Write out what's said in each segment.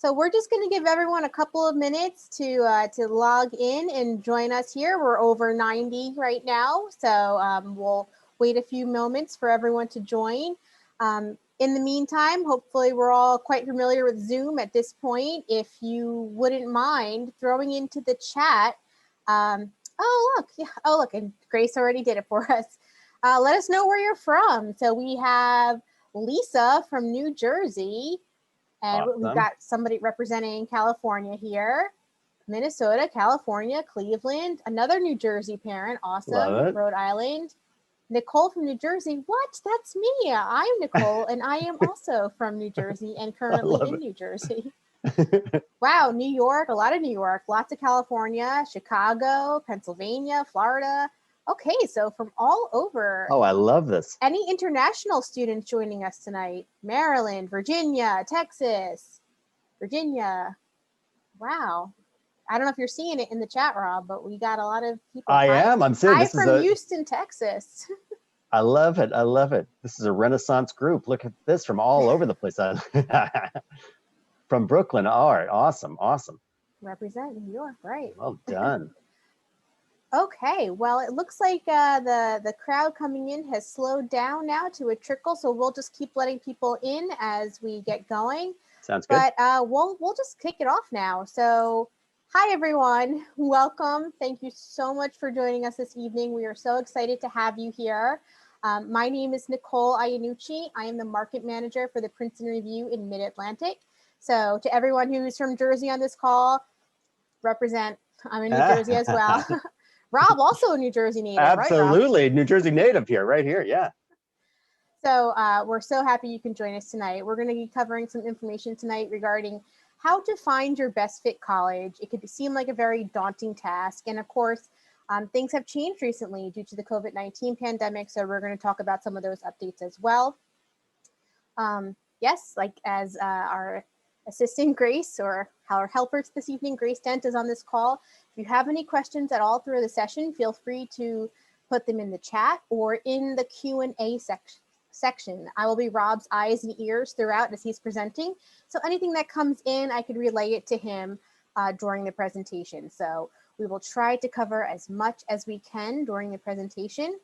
So we're just going to give everyone a couple of minutes to log in and join us here. We're over 90 right now, so we'll wait a few moments for everyone to join. In the meantime, hopefully we're all quite familiar with Zoom at this point. If you wouldn't mind throwing into the chat, oh look, and Grace already did it for us. Let us know where you're from. So we have Lisa from New Jersey. And awesome. We've got somebody representing California here, Minnesota, California, Cleveland, another New Jersey parent, awesome, Rhode Island, Nicole from New Jersey. What? That's me. I'm Nicole, and I am also from New Jersey and currently in New Jersey. Wow, New York, a lot of New York, lots of California, Chicago, Pennsylvania, Florida. Okay, so from all over. Oh, I love this. Any international students joining us tonight? Maryland, Virginia, Texas, Virginia. Wow. I don't know if you're seeing it in the chat, Rob, but we got a lot of people. I'm saying this from Houston, Texas. I love it. I love it. This is a Renaissance group. Look at this from all over the place. From Brooklyn. All right. Awesome. Awesome. Represent New York. Right. Well done. Okay, well, it looks like the crowd coming in has slowed down now to a trickle, so we'll just keep letting people in as we get going. Sounds good. But we'll just kick it off now. So, hi everyone, welcome. Thank you so much for joining us this evening. We are so excited to have you here. My name is Nicole Ayannucci. I am the market manager for the Princeton Review in Mid-Atlantic. So, to everyone who's from Jersey on this call, represent. I'm in New Jersey as well. Rob, also a New Jersey native, Absolutely. Right, New Jersey native here, right here, yeah. So we're so happy you can join us tonight. We're going to be covering some information tonight regarding how to find your best fit college. It could seem like a very daunting task. And of course, things have changed recently due to the COVID-19 pandemic. So we're going to talk about some of those updates as well. Yes, like as our assistant Grace, or our helper this evening, Grace Dent, is on this call. If you have any questions at all through the session, feel free to put them in the chat or in the Q&A section. I will be Rob's eyes and ears throughout as he's presenting. So anything that comes in, I could relay it to him during the presentation. So we will try to cover as much as we can during the presentation.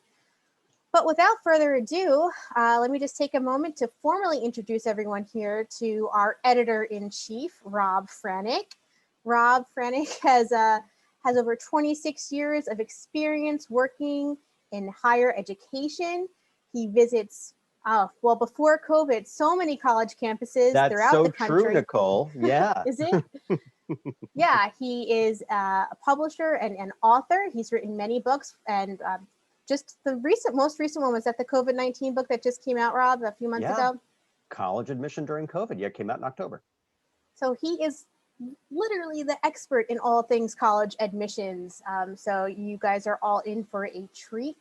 But without further ado, let me just take a moment to formally introduce everyone here to our editor-in-chief, Rob Franek. Rob Franek has over 26 years of experience working in higher education. He visits, well, before COVID, so many college campuses throughout the country. That's so true, Nicole. Yeah. Is it? Yeah, he is a publisher and an author. He's written many books, and just the most recent one was that the COVID-19 book that just came out, Rob, a few months ago. College admission during COVID. Yeah, it came out in October. So he is literally the expert in all things college admissions. So you guys are all in for a treat.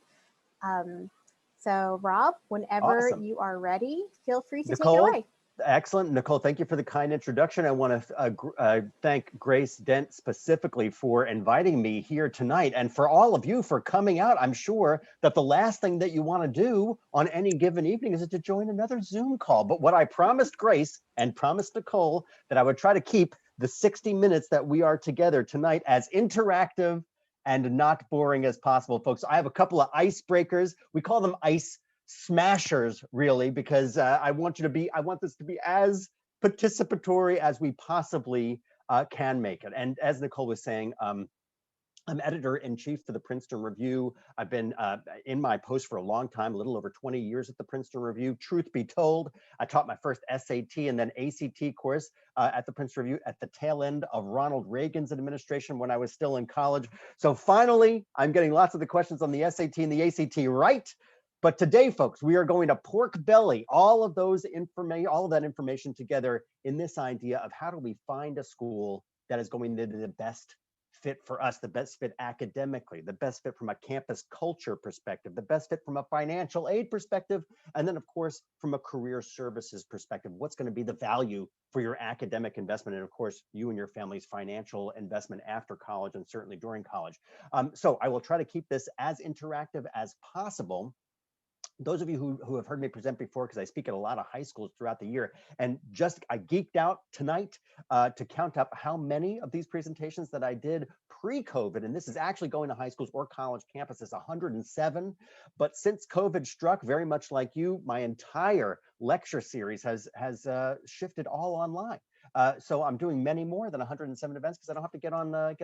So Rob, whenever you are ready, feel free to take it away. Excellent. Nicole, thank you for the kind introduction. I want to thank Grace Dent specifically for inviting me here tonight, and for all of you for coming out. I'm sure that the last thing that you want to do on any given evening is to join another Zoom call. But what I promised Grace and promised Nicole, that I would try to keep the 60 minutes that we are together tonight as interactive and not boring as possible, folks. I have a couple of icebreakers. We call them ice smashers, really, because I want this to be as participatory as we possibly can make it. And as Nicole was saying, I'm editor-in-chief for the Princeton Review. I've been in my post for a long time, a little over 20 years at the Princeton Review. Truth be told, I taught my first SAT and then ACT course at the Princeton Review at the tail end of Ronald Reagan's administration when I was still in college. So finally, I'm getting lots of the questions on the SAT and the ACT right. But today, folks, we are going to pork belly all of that information together in this idea of how do we find a school that is going to be the best fit for us, the best fit academically, the best fit from a campus culture perspective, the best fit from a financial aid perspective, and then of course, from a career services perspective, what's going to be the value for your academic investment, and of course, you and your family's financial investment after college and certainly during college. So I will try to keep this as interactive as possible. those of you who have heard me present before, because I speak at a lot of high schools throughout the year, and just I geeked out tonight to count up how many of these presentations that I did pre-COVID, and this is actually going to high schools or college campuses, 107. But since COVID struck, very much like you, my entire lecture series has shifted all online. So I'm doing many more than 107 events because I don't have to get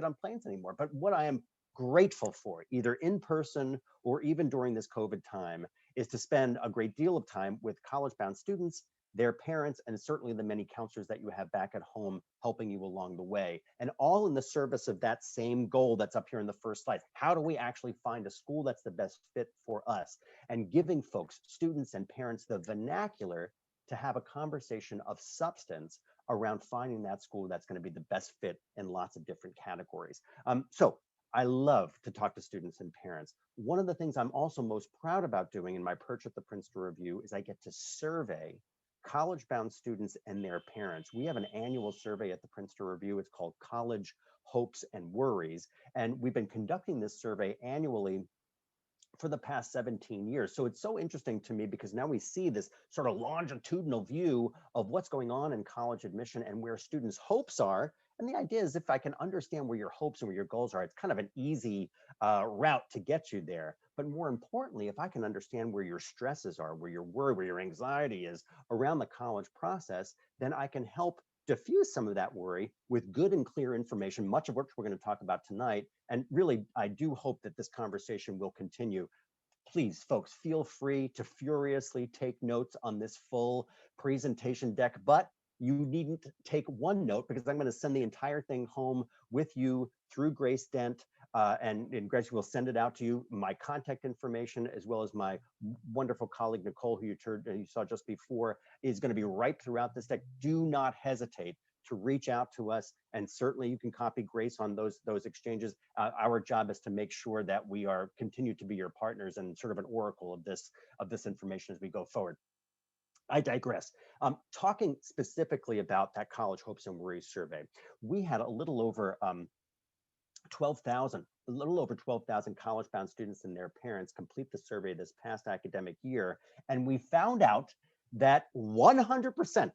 on planes anymore. But what I am grateful for, either in person or even during this COVID time, is to spend a great deal of time with college-bound students, their parents, and certainly the many counselors that you have back at home helping you along the way, and all in the service of that same goal that's up here in the first slide. How do we actually find a school that's the best fit for us? And giving folks, students and parents, the vernacular to have a conversation of substance around finding that school that's going to be the best fit in lots of different categories. So I love to talk to students and parents. One of the things I'm also most proud about doing in my perch at the Princeton Review is I get to survey college-bound students and their parents. We have an annual survey at the Princeton Review. It's called College Hopes and Worries. And we've been conducting this survey annually for the past 17 years. So it's so interesting to me because now we see this sort of longitudinal view of what's going on in college admission and where students' hopes are. And the idea is if I can understand where your hopes and where your goals are, it's kind of an easy route to get you there. But more importantly, if I can understand where your stresses are, where your worry, where your anxiety is around the college process, then I can help diffuse some of that worry with good and clear information, much of which we're going to talk about tonight. And really, I do hope that this conversation will continue. Please, folks, feel free to furiously take notes on this full presentation deck, but you needn't take one note because I'm going to send the entire thing home with you through Grace Dent, and Grace will send it out to you, my contact information, as well as my wonderful colleague, Nicole, who you saw just before, is going to be right throughout this deck. Do not hesitate to reach out to us, and certainly you can copy Grace on those exchanges. Our job is to make sure that we are continue to be your partners and sort of an oracle of this information as we go forward. I digress. Talking specifically about that College Hopes and Worries survey, we had a little over 12,000 college-bound students and their parents complete the survey this past academic year, and we found out that 100%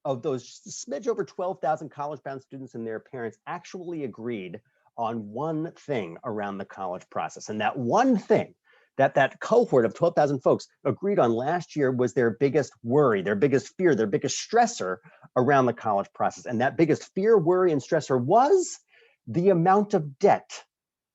of those smidge over 12,000 college-bound students and their parents actually agreed on one thing around the college process. And that one thing that cohort of 12,000 folks agreed on last year was their biggest worry, their biggest fear, their biggest stressor around the college process. And that biggest fear, worry, and stressor was the amount of debt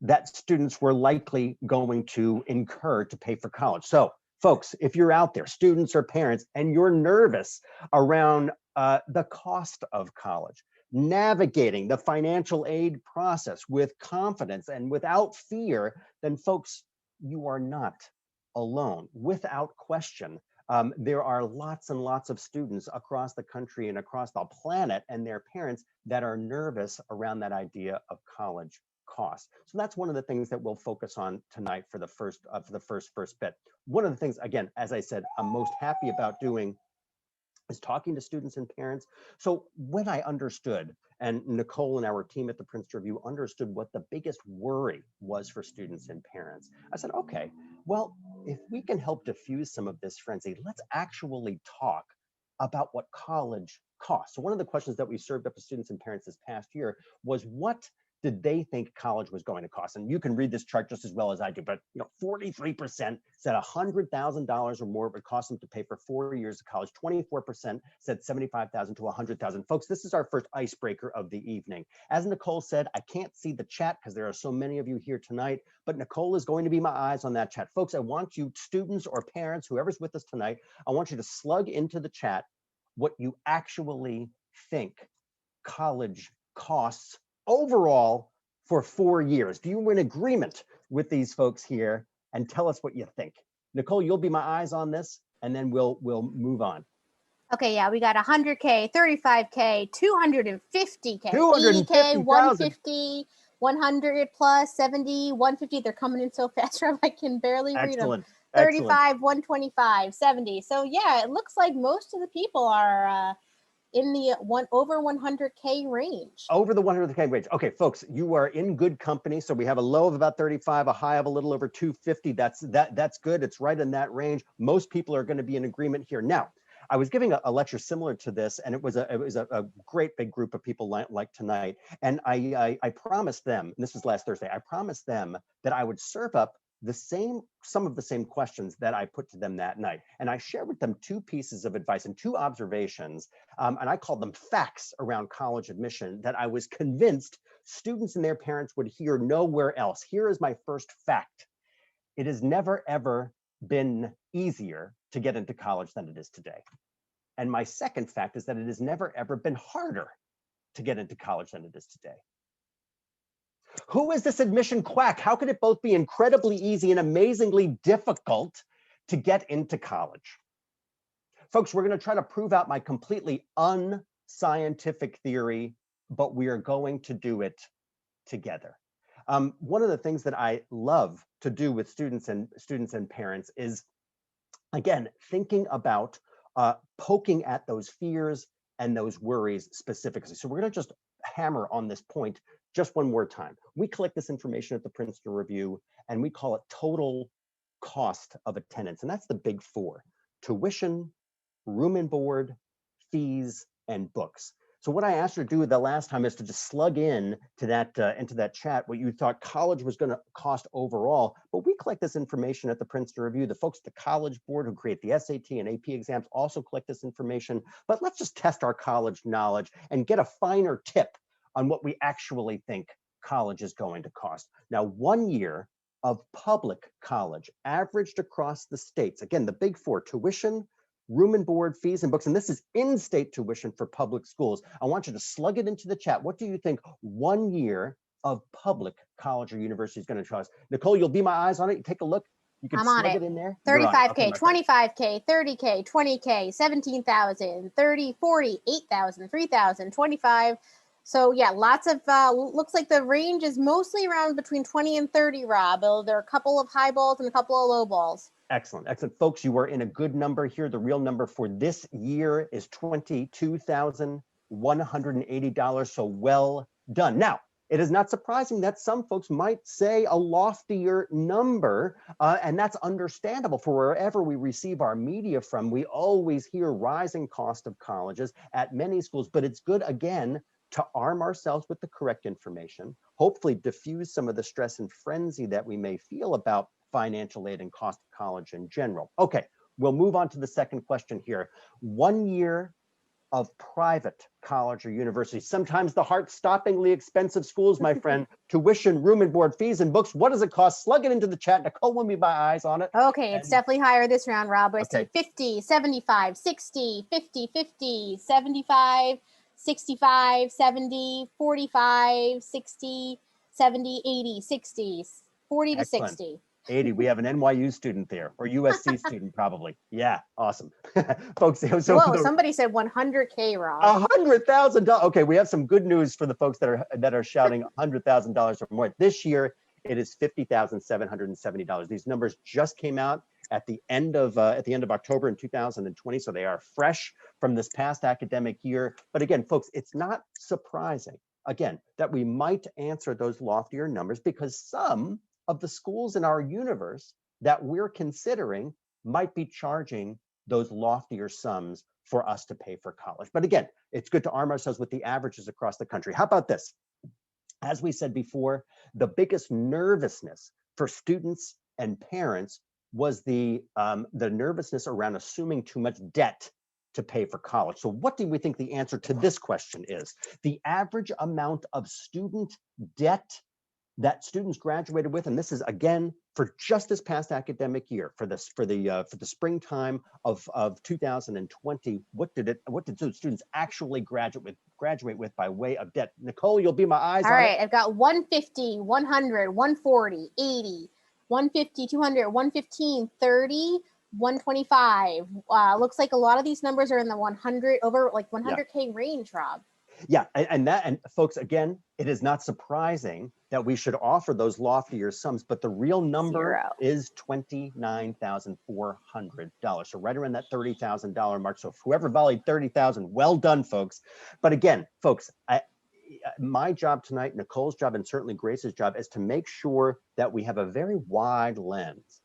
that students were likely going to incur to pay for college. So folks, if you're out there, students or parents, and you're nervous around the cost of college, navigating the financial aid process with confidence and without fear, then folks, you are not alone. Without question, there are lots and lots of students across the country and across the planet and their parents that are nervous around that idea of college costs. So that's one of the things that we'll focus on tonight for the first bit. One of the things, again, as I said, I'm most happy about doing is talking to students and parents. So when I understood, and Nicole and our team at the Princeton Review understood what the biggest worry was for students and parents, I said, okay, well, if we can help diffuse some of this frenzy, let's actually talk about what college costs. So one of the questions that we served up to students and parents this past year was, what did they think college was going to cost? And you can read this chart just as well as I do, but 43% said $100,000 or more would cost them to pay for 4 years of college. 24% said $75,000 to $100,000. Folks, this is our first icebreaker of the evening. As Nicole said, I can't see the chat because there are so many of you here tonight, but Nicole is going to be my eyes on that chat. Folks, I want you, students or parents, whoever's with us tonight, I want you to slug into the chat what you actually think college costs overall for 4 years. Do you in agreement with these folks here? And tell us what you think. Nicole, you'll be my eyes on this, and then we'll move on. Okay, yeah, we got 100K, 35K, 250K, 250,000. 150, 100 plus, 70, 150. They're coming in so fast, I can barely read them. 35, 125, 70. So yeah, it looks like most of the people are in the over 100K range. Over the 100K range. Okay, folks, you are in good company. So we have a low of about 35, a high of a little over 250. That's good. It's right in that range. Most people are going to be in agreement here. Now, I was giving a lecture similar to this, and it was a great big group of people like tonight. And I promised them, and this was last Thursday, I promised them that I would serve up some of the same questions that I put to them that night. And I shared with them two pieces of advice and two observations, and I called them facts around college admission that I was convinced students and their parents would hear nowhere else. Here is my first fact. It has never, ever been easier to get into college than it is today. And my second fact is that it has never, ever been harder to get into college than it is today. Who is this admission quack? How could it both be incredibly easy and amazingly difficult to get into college? Folks, we're going to try to prove out my completely unscientific theory, but we are going to do it together. One of the things that I love to do with students and parents is, again, thinking about poking at those fears and those worries specifically. So we're going to just hammer on this point just one more time. We collect this information at the Princeton Review, and we call it total cost of attendance. And that's the big four: tuition, room and board, fees, and books. So what I asked you to do the last time is to just slug in to that into that chat what you thought college was going to cost overall. But we collect this information at the Princeton Review. The folks at the College Board who create the SAT and AP exams also collect this information. But let's just test our college knowledge and get a finer tip on what we actually think college is going to cost. Now, 1 year of public college averaged across the states, again, the big four: tuition, room and board, fees, and books. And this is in-state tuition for public schools. I want you to slug it into the chat. What do you think 1 year of public college or university is going to cost? Nicole, you'll be my eyes on it. You take a look. You can slug it in there. 35K, okay, 25K, 30K, 20K, 17,000, 30, 40, 8,000, 3,000, 25. So yeah, lots of, looks like the range is mostly around between 20 and 30, Rob. There are a couple of high balls and a couple of low balls. Excellent, excellent. Folks, you are in a good number here. The real number for this year is $22,180. So well done. Now, it is not surprising that some folks might say a loftier number, and that's understandable. For wherever we receive our media from, we always hear rising cost of colleges at many schools, but it's good, again, to arm ourselves with the correct information, hopefully diffuse some of the stress and frenzy that we may feel about financial aid and cost of college in general. Okay, we'll move on to the second question here. 1 year of private college or university, sometimes the heart-stoppingly expensive schools, my friend, tuition, room and board, fees, and books. What does it cost? Slug it into the chat. Nicole, will be my eyes on it. Okay, it's definitely higher this round, Rob. I see 50, 75, 60, 50, 50, 75, 65, 70, 45, 60, 70, 80, 60, 40 to Excellent. 60. 80. We have an NYU student there, or USC student probably. Yeah, awesome. Folks, so whoa, somebody said 100K, Rob. $100,000. Okay, we have some good news for the folks that are shouting $100,000 or more. This year, it is $50,770. These numbers just came out at the end of October in 2020, so they are fresh from this past academic year. But again, folks, it's not surprising, again, that we might answer those loftier numbers because some of the schools in our universe that we're considering might be charging those loftier sums for us to pay for college. But again, it's good to arm ourselves with the averages across the country. How about this? As we said before, the biggest nervousness for students and parents was the nervousness around assuming too much debt to pay for college. So what do we think the answer to this question is? The average amount of student debt that students graduated with, and this is again for just this past academic year, for the springtime of 2020. What did students actually graduate with by way of debt? Nicole, you'll be my eyes on it. All right, I've got 150, 100, 140, 80, 150, 200, 115, 30, 125. Looks like a lot of these numbers are in the 100 over like 100K range, Rob. Yeah, and folks, again, it is not surprising that we should offer those loftier sums, but the real number Zero. is $29,400. So right around that $30,000 mark. So if whoever volleyed 30,000, well done, folks. But again, folks, my job tonight, Nicole's job, and certainly Grace's job is to make sure that we have a very wide lens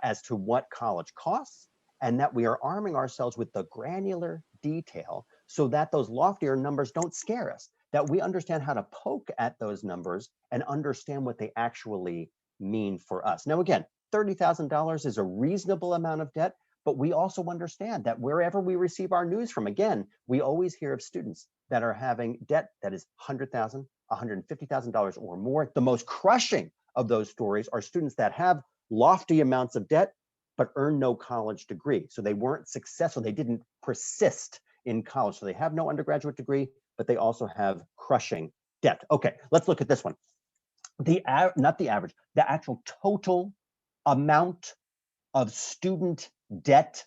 as to what college costs, and that we are arming ourselves with the granular detail so that those loftier numbers don't scare us, that we understand how to poke at those numbers and understand what they actually mean for us. Now, again, $30,000 is a reasonable amount of debt, but we also understand that wherever we receive our news from, again, we always hear of students that are having debt that is $100,000, $150,000 or more. The most crushing of those stories are students that have lofty amounts of debt, but earn no college degree. So they weren't successful, they didn't persist in college. So they have no undergraduate degree, but they also have crushing debt. Okay, let's look at this one. Not the average, the actual total amount of student debt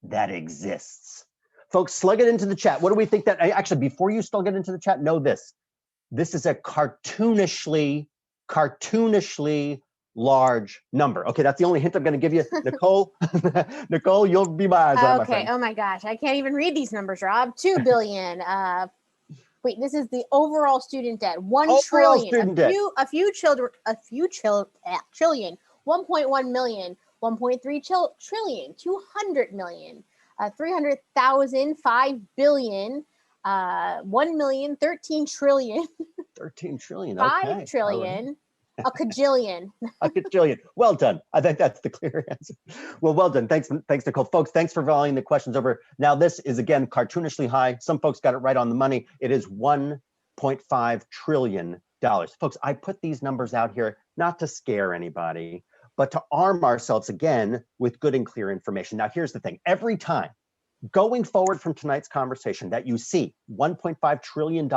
that exists. Folks, slug it into the chat. What do we think that, actually, before you slug it into the chat, know this. This is a cartoonishly large number. Okay, that's the only hint I'm going to give you. Nicole, Nicole, you'll be my eyes on it, my Okay. friend. Oh my gosh, I can't even read these numbers, Rob. 2 billion. Wait, this is the overall student debt. 1 Overall trillion. student debt. A few trillion. 1.1 million. 1.3 trillion. 200 million. 300,000. 5 billion. 1 million. 13 trillion. 13 trillion. 5 Okay. trillion. Right. A cajillion. A cajillion. Well done. I think that's the clear answer. Well done. Thanks, Nicole. Folks, thanks for volleying the questions over. Now, this is, again, cartoonishly high. Some folks got it right on the money. It is $1.5 trillion. Folks, I put these numbers out here not to scare anybody, but to arm ourselves, again, with good and clear information. Now, here's the thing. Every time going forward from tonight's conversation that you see $1.5 trillion,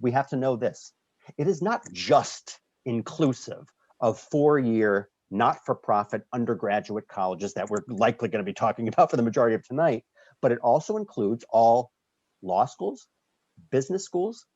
we have to know this. It is not just inclusive of 4-year not-for-profit undergraduate colleges that we're likely going to be talking about for the majority of tonight, but it also includes all law schools, business schools,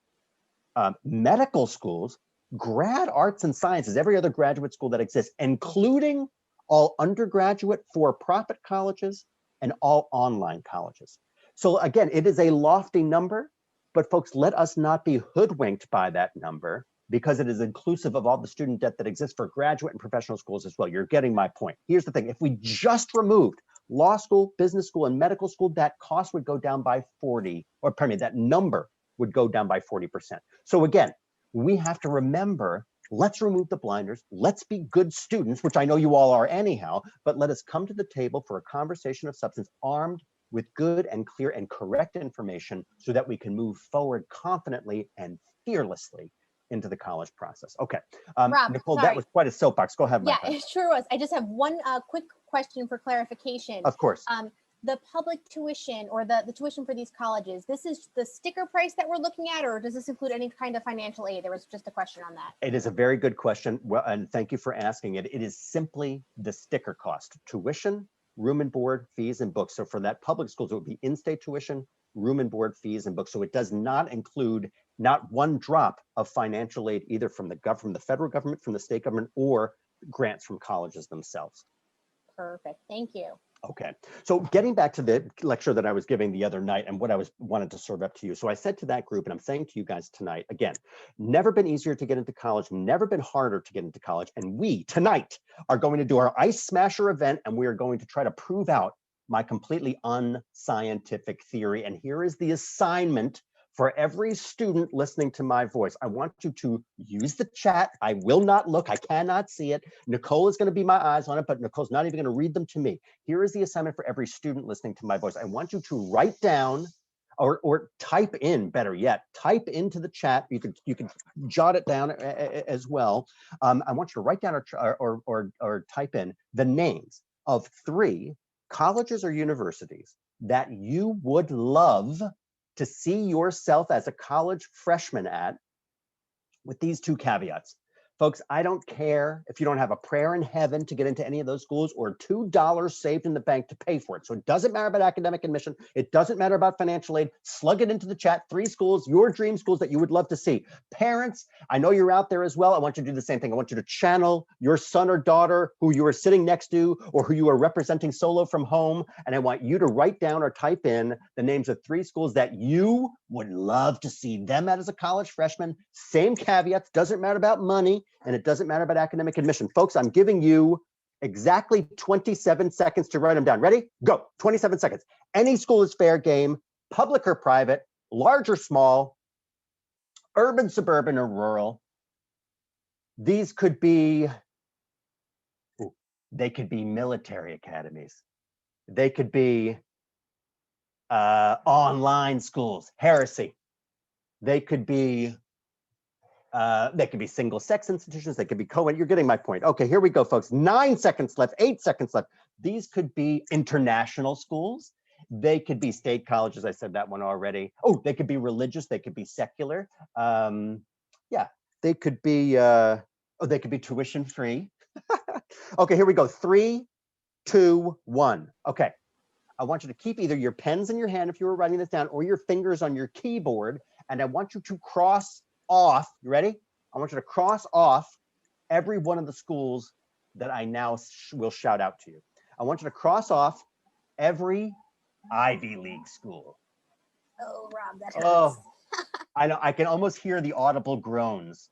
medical schools, grad arts and sciences, every other graduate school that exists, including all undergraduate for-profit colleges and all online colleges. So again, it is a lofty number, but folks, let us not be hoodwinked by that number, because it is inclusive of all the student debt that exists for graduate and professional schools as well. You're getting my point. Here's the thing. If we just removed law school, business school, and medical school, that cost would go down by 40, or pardon me, that number would go down by 40%. So again, we have to remember, let's remove the blinders. Let's be good students, which I know you all are anyhow, but let us come to the table for a conversation of substance armed with good and clear and correct information so that we can move forward confidently and fearlessly into the college process. Okay, Rob, Nicole, sorry. that was quite a soapbox. Go ahead, my Yeah, friend. it sure was. I just have one quick question for clarification. Of course. The public tuition, or the tuition for these colleges, this is the sticker price that we're looking at, or does this include any kind of financial aid? There was just a question on that. It is a very good question. Well, and thank you for asking it. It is simply the sticker cost: tuition, room and board, fees, and books. So for that public schools, it would be in-state tuition, room and board, fees, and books. So it does not include not one drop of financial aid, either from the federal government, from the state government, or grants from colleges themselves. Perfect. Thank you. Okay, so getting back to the lecture that I was giving the other night and what I wanted to serve up to you. So I said to that group, and I'm saying to you guys tonight, again, never been easier to get into college, never been harder to get into college. And we tonight are going to do our Ice Smasher event, and we are going to try to prove out my completely unscientific theory. And here is the assignment for every student listening to my voice. I want you to use the chat. I will not look, I cannot see it. Nicole is gonna be my eyes on it, but Nicole's not even gonna read them to me. Here is the assignment for every student listening to my voice. I want you to write down, or type in, better yet, type into the chat. You can jot it down as well. I want you to write down or type in the names of 3 colleges or universities that you would love to see yourself as a college freshman at, with these 2 caveats. Folks, I don't care if you don't have a prayer in heaven to get into any of those schools or $2 saved in the bank to pay for it. So it doesn't matter about academic admission. It doesn't matter about financial aid. Slug it into the chat. 3 schools, your dream schools that you would love to see. Parents, I know you're out there as well. I want you to do the same thing. I want you to channel your son or daughter who you are sitting next to or who you are representing solo from home. And I want you to write down or type in the names of 3 schools that you would love to see them at as a college freshman. Same caveats, doesn't matter about money. And it doesn't matter about academic admission. Folks, I'm giving you exactly 27 seconds to write them down. Ready? Go. 27 seconds. Any school is fair game, public or private, large or small, urban, suburban, or rural. These could be, they could be military academies. They could be online schools, heresy. They could be single-sex institutions. They could be co-ed. You're getting my point. Okay, here we go, folks. 9 seconds left, 8 seconds left. These could be international schools. They could be state colleges. I said that one already. Oh, they could be religious. They could be secular. Yeah, they could be. They could be tuition-free. Okay, here we go. 3, 2, 1. Okay, I want you to keep either your pens in your hand if you were writing this down, or your fingers on your keyboard, and I want you to cross off, you ready? I want you to cross off every one of the schools that I now will shout out to you. I want you to cross off every Ivy League school. Oh, Rob, that hurts. Oh, I know, I can almost hear the audible groans.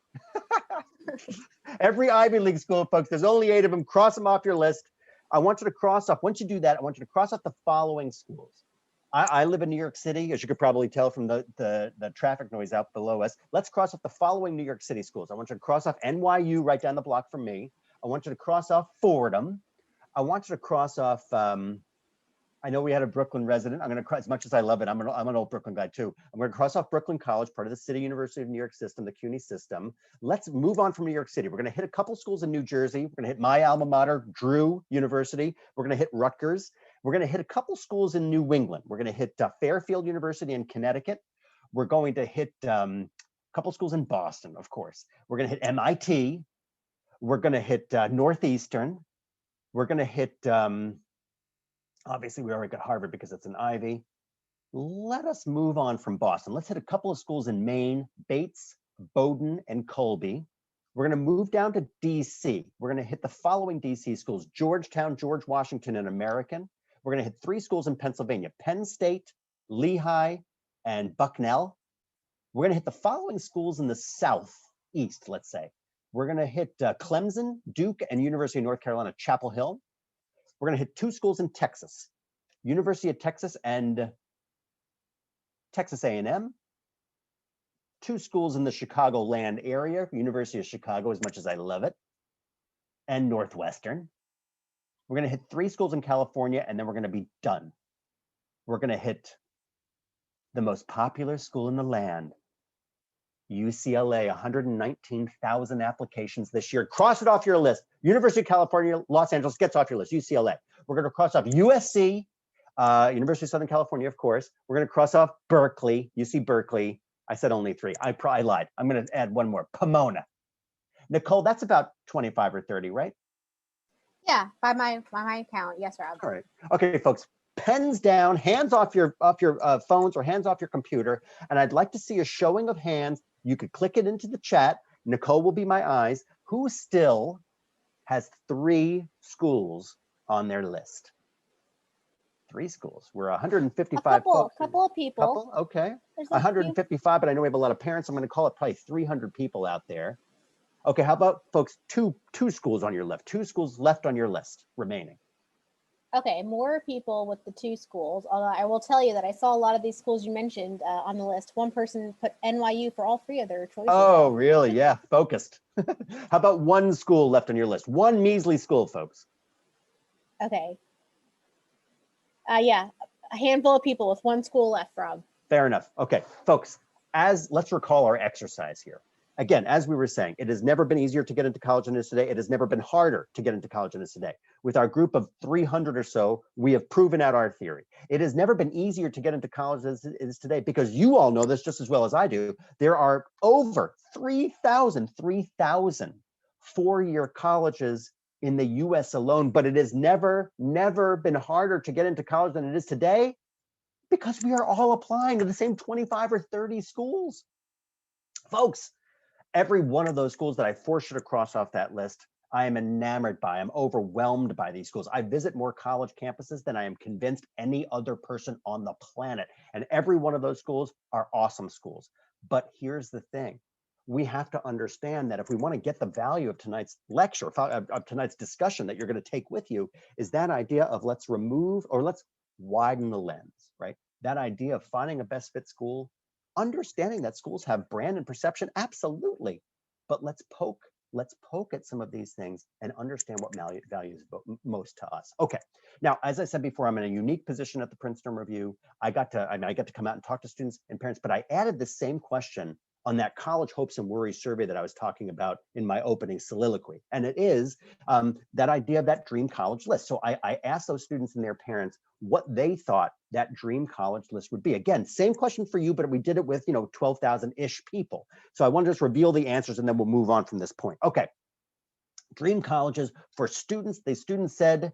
Every Ivy League school, folks, there's only 8 of them. Cross them off your list. I want you to cross off, once you do that, I want you to cross off the following schools. I live in New York City, as you could probably tell from the traffic noise out below us. Let's cross off the following New York City schools. I want you to cross off NYU right down the block from me. I want you to cross off Fordham. I want you to cross off, I know we had a Brooklyn resident. I'm going to cross, as much as I love it, I'm an old Brooklyn guy too. I'm going to cross off Brooklyn College, part of the City University of New York system, the CUNY system. Let's move on from New York City. We're going to hit a couple schools in New Jersey. We're going to hit my alma mater, Drew University. We're going to hit Rutgers. We're going to hit a couple schools in New England. We're going to hit Fairfield University in Connecticut. We're going to hit a couple schools in Boston, of course. We're going to hit MIT. We're going to hit Northeastern. We're going to hit, obviously we already got Harvard because it's an Ivy. Let us move on from Boston. Let's hit a couple of schools in Maine, Bates, Bowdoin, and Colby. We're going to move down to DC. We're going to hit the following DC schools: Georgetown, George Washington, and American. We're going to hit 3 schools in Pennsylvania: Penn State, Lehigh, and Bucknell. We're going to hit the following schools in the southeast, let's say. We're going to hit Clemson, Duke, and University of North Carolina, Chapel Hill. We're going to hit 2 schools in Texas: University of Texas and Texas A&M. 2 schools in the Chicagoland area, University of Chicago, as much as I love it, and Northwestern. We're going to hit 3 schools in California, and then we're going to be done. We're going to hit the most popular school in the land, UCLA, 119,000 applications this year. Cross it off your list. University of California, Los Angeles gets off your list, UCLA. We're going to cross off USC, University of Southern California, of course. We're going to cross off Berkeley, UC Berkeley. I said only 3. I lied. I'm going to add one more, Pomona. Nicole, that's about 25 or 30, right? Yeah, by my count, yes, Rob. All right. Okay, folks. Pens down, hands off your phones or hands off your computer, and I'd like to see a showing of hands. You could click it into the chat. Nicole will be my eyes. Who still has 3 schools on their list? 3 schools. We're 155 folks. Couple of people. Couple? Okay. 155, but I know we have a lot of parents. I'm going to call it probably 300 people out there. Okay, how about folks, two schools on your list, 2 schools left on your list remaining. Okay, more people with the 2 schools, although I will tell you that I saw a lot of these schools you mentioned on the list. One person put NYU for all 3 of their choices. Oh, really? Yeah, focused. How about 1 school left on your list? 1 measly school, folks. Okay. Yeah, a handful of people with 1 school left, Rob. Fair enough. Okay, folks, let's recall our exercise here. Again, as we were saying, it has never been easier to get into college than it is today. It has never been harder to get into college than it is today. With our group of 300 or so, we have proven out our theory. It has never been easier to get into college as it is today, because you all know this just as well as I do. There are over 3,000 four-year colleges in the US alone, but it has never been harder to get into college than it is today because we are all applying to the same 25 or 30 schools. Folks, every one of those schools that I forced you to cross off that list, I am enamored by. I'm overwhelmed by these schools. I visit more college campuses than I am convinced any other person on the planet. And every one of those schools are awesome schools. But here's the thing. We have to understand that if we want to get the value of tonight's lecture, of tonight's discussion that you're going to take with you, is that idea of let's remove or let's widen the lens, right? That idea of finding a best fit school, understanding that schools have brand and perception, absolutely. But let's poke at some of these things and understand what values most to us. Okay, now, as I said before, I'm in a unique position at the Princeton Review. I got to come out and talk to students and parents, but I added the same question on that college hopes and worries survey that I was talking about in my opening soliloquy. And it is that idea of that dream college list. So I asked those students and their parents what they thought that dream college list would be. Again, same question for you, but we did it with 12,000-ish people. So I want to just reveal the answers and then we'll move on from this point. Okay, dream colleges for students. The students said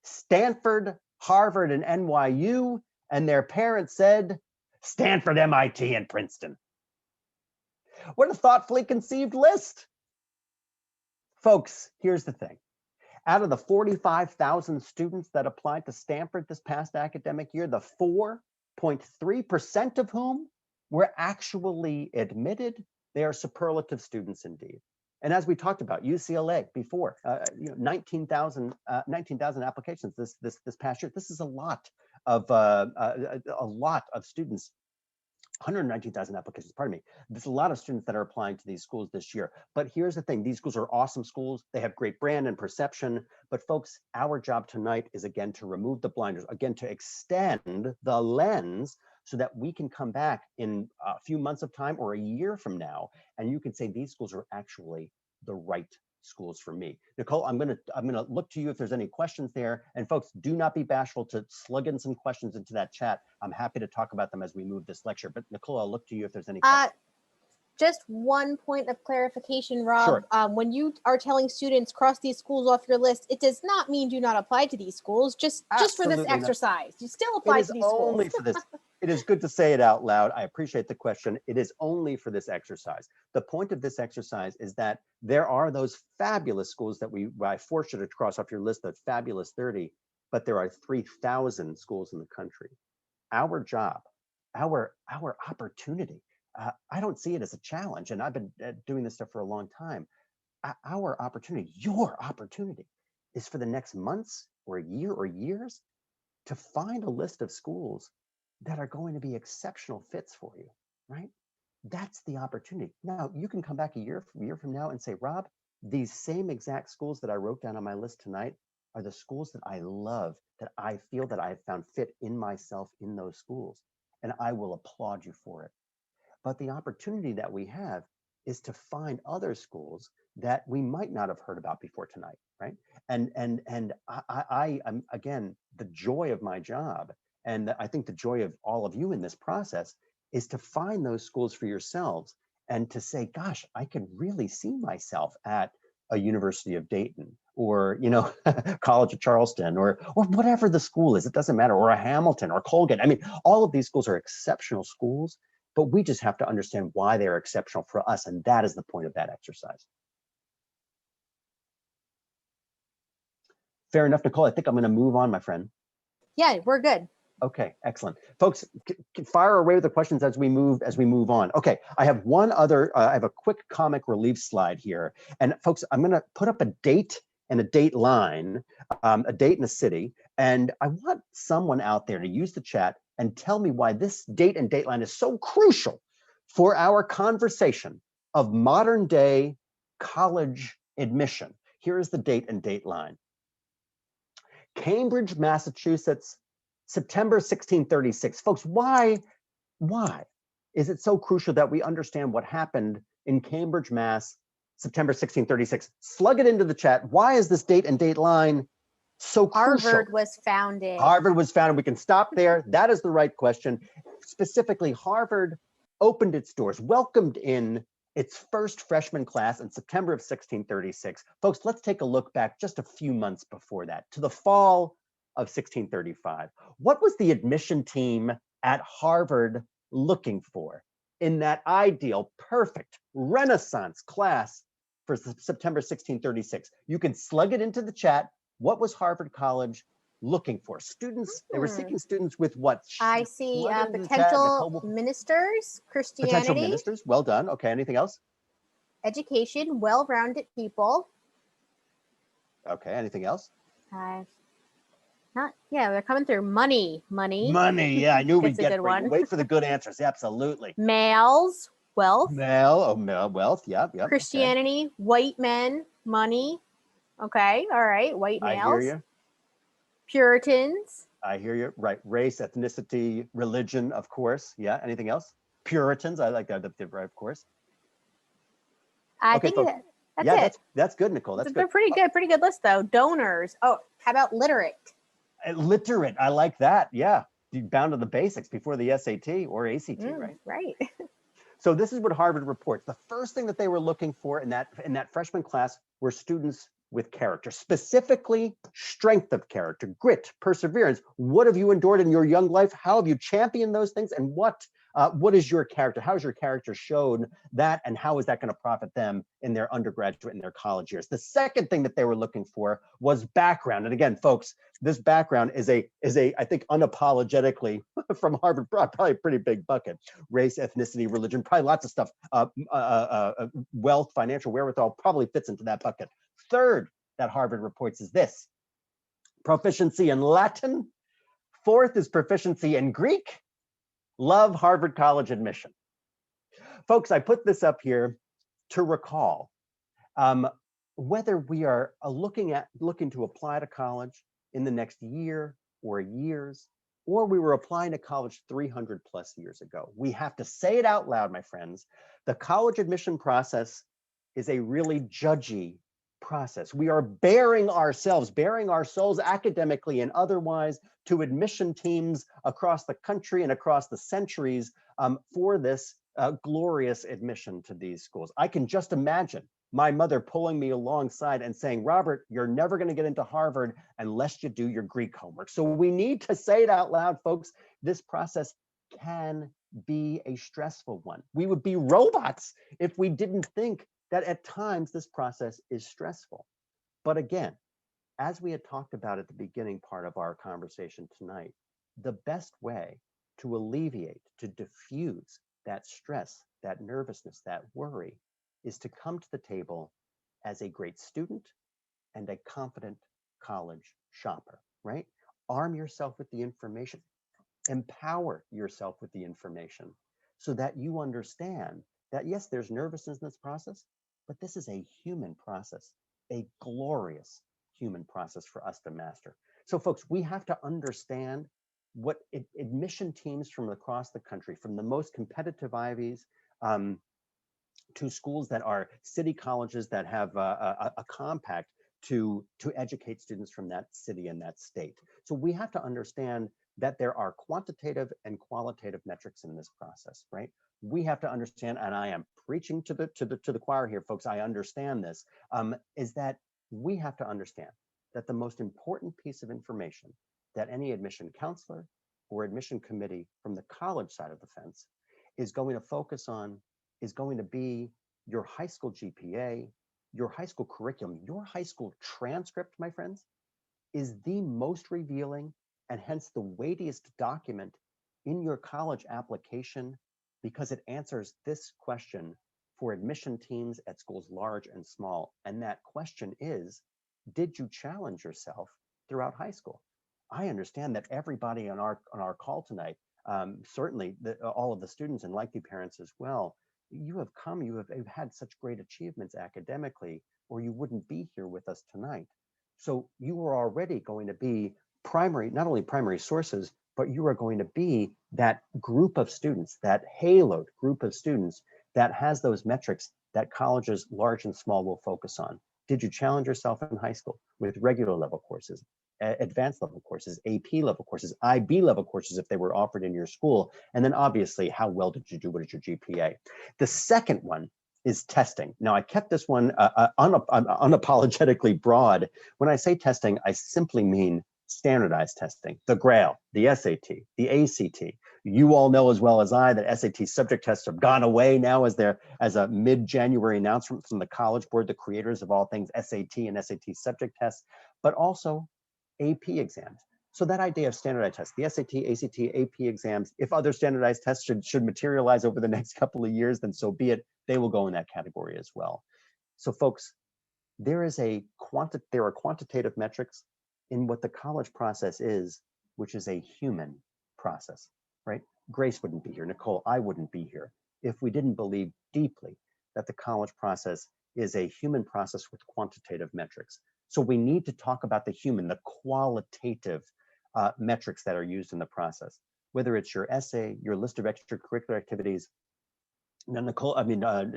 Stanford, Harvard, and NYU, and their parents said Stanford, MIT, and Princeton. What a thoughtfully conceived list. Folks, here's the thing. Out of the 45,000 students that applied to Stanford this past academic year, the 4.3% of whom were actually admitted, they are superlative students indeed. And as we talked about, UCLA before, 19,000 applications this past year. This is a lot of students. 119,000 applications, pardon me. There's a lot of students that are applying to these schools this year. But here's the thing, these schools are awesome schools. They have great brand and perception. But folks, our job tonight is again to remove the blinders, again to extend the lens so that we can come back in a few months of time or a year from now, and you can say these schools are actually the right schools for me. Nicole, I'm gonna look to you if there's any questions there. And folks, do not be bashful to slug in some questions into that chat. I'm happy to talk about them as we move this lecture. But Nicole, I'll look to you if there's any questions. Just one point of clarification, Rob. Sure. When you are telling students cross these schools off your list, it does not mean do not apply to these schools. Just for this exercise, you still apply to these schools. Only for this. It is good to say it out loud. I appreciate the question. It is only for this exercise. The point of this exercise is that there are those fabulous schools that I forced you to cross off your list, the fabulous 30, but there are 3,000 schools in the country. Our job, our opportunity, I don't see it as a challenge, and I've been doing this stuff for a long time. Our opportunity, your opportunity, is for the next months or a year or years to find a list of schools that are going to be exceptional fits for you, right? That's the opportunity. Now, you can come back a year from now and say, Rob, these same exact schools that I wrote down on my list tonight are the schools that I love, that I feel that I've found fit in myself in those schools, and I will applaud you for it. But the opportunity that we have is to find other schools that we might not have heard about before tonight, right? And I'm, again, the joy of my job, and I think the joy of all of you in this process, is to find those schools for yourselves and to say, gosh, I could really see myself at a University of Dayton, or College of Charleston, or whatever the school is. It doesn't matter, or a Hamilton or Colgate. I mean, all of these schools are exceptional schools, but we just have to understand why they're exceptional for us, and that is the point of that exercise. Fair enough, Nicole. I think I'm going to move on, my friend. Yeah, we're good. Okay, excellent. Folks, fire away with the questions as we move on. Okay, I have one other, I have a quick comic relief slide here. And folks, I'm gonna put up a date and a date line, a date and a city. And I want someone out there to use the chat and tell me why this date and date line is so crucial for our conversation of modern day college admission. Here is the date and date line. Cambridge, Massachusetts, September 1636. Folks, why is it so crucial that we understand what happened in Cambridge, Mass, September 1636? Slug it into the chat. Why is this date and date line so crucial? Harvard was founded. Harvard was founded. We can stop there. That is the right question. Specifically, Harvard opened its doors, welcomed in its first freshman class in September of 1636. Folks, let's take a look back just a few months before that to the fall of 1635. What was the admission team at Harvard looking for in that ideal, perfect Renaissance class for September 1636? You can slug it into the chat. What was Harvard College looking for? Students, they were seeking students with what? I see Plug it into the chat. potential Nicole, ministers, potential Christianity, ministers. Well done. Okay, anything else? education, well-rounded people. Okay, anything else? They're coming through. Money. Money, yeah, I knew we'd That's a get good one. wait for the good answers. Absolutely. Males, wealth. Male, wealth, yep. Christianity, okay. White men, money. Okay, all right, white males. I hear you. Puritans. I hear you. Right, race, ethnicity, religion, of course. Yeah, anything else? Puritans, I like that, right, of course. I think folks, that's it. That's good, Nicole. That's They're good. pretty good list though. Donors. Oh, how about literate? Literate, I like that. Yeah, bound to the basics before the SAT or ACT, right? Right. So this is what Harvard reports. The first thing that they were looking for in that freshman class were students with character, specifically strength of character, grit, perseverance. What have you endured in your young life? How have you championed those things? And what is your character? How has your character shown that? And how is that going to profit them in their undergraduate and their college years? The second thing that they were looking for was background. And again, folks, this background is I think unapologetically from Harvard, probably a pretty big bucket. Race, ethnicity, religion, probably lots of stuff. Wealth, financial wherewithal probably fits into that bucket. Third that Harvard reports is this: proficiency in Latin. Fourth is proficiency in Greek. Love Harvard College admission. Folks, I put this up here to recall whether we are looking to apply to college in the next year or years, or we were applying to college 300 plus years ago. We have to say it out loud, my friends. The college admission process is a really judgy process. We are bearing our souls academically and otherwise to admission teams across the country and across the centuries for this glorious admission to these schools. I can just imagine my mother pulling me alongside and saying, Robert, you're never going to get into Harvard unless you do your Greek homework. So we need to say it out loud, folks. This process can be a stressful one. We would be robots if we didn't think that at times this process is stressful. But again, as we had talked about at the beginning part of our conversation tonight, the best way to alleviate, to diffuse that stress, that nervousness, that worry, is to come to the table as a great student and a confident college shopper, right? Arm yourself with the information, empower yourself with the information so that you understand that yes, there's nervousness in this process, but this is a human process, a glorious human process for us to master. So folks, we have to understand what admission teams from across the country, from the most competitive Ivies to schools that are city colleges that have a compact to educate students from that city and that state. So we have to understand that there are quantitative and qualitative metrics in this process, right? We have to understand, and I am preaching to the choir here, folks. I understand this, is that we have to understand that the most important piece of information that any admission counselor or admission committee from the college side of the fence is going to focus on is going to be your high school GPA, your high school curriculum, your high school transcript, my friends, is the most revealing and hence the weightiest document in your college application because it answers this question for admission teams at schools large and small. And that question is, did you challenge yourself throughout high school? I understand that everybody on our call tonight, certainly all of the students and likely parents as well, you've had such great achievements academically, or you wouldn't be here with us tonight. So you are already going to be not only primary sources, but you are going to be that group of students, that haloed group of students that has those metrics that colleges large and small will focus on. Did you challenge yourself in high school with regular level courses, advanced level courses, AP level courses, IB level courses if they were offered in your school? And then obviously, how well did you do? What is your GPA? The second one is testing. Now, I kept this one unapologetically broad. When I say testing, I simply mean standardized testing, the GRAIL, the SAT, the ACT. You all know as well as I that SAT subject tests have gone away now as a mid-January announcement from the College Board, the creators of all things SAT and SAT subject tests, but also AP exams. So that idea of standardized tests, the SAT, ACT, AP exams, if other standardized tests should materialize over the next couple of years, then so be it. They will go in that category as well. So folks, there are quantitative metrics in what the college process is, which is a human process, right? Grace wouldn't be here, Nicole, I wouldn't be here if we didn't believe deeply that the college process is a human process with quantitative metrics. So we need to talk about the human, the qualitative metrics that are used in the process, whether it's your essay, your list of extracurricular activities. Now, Nicole,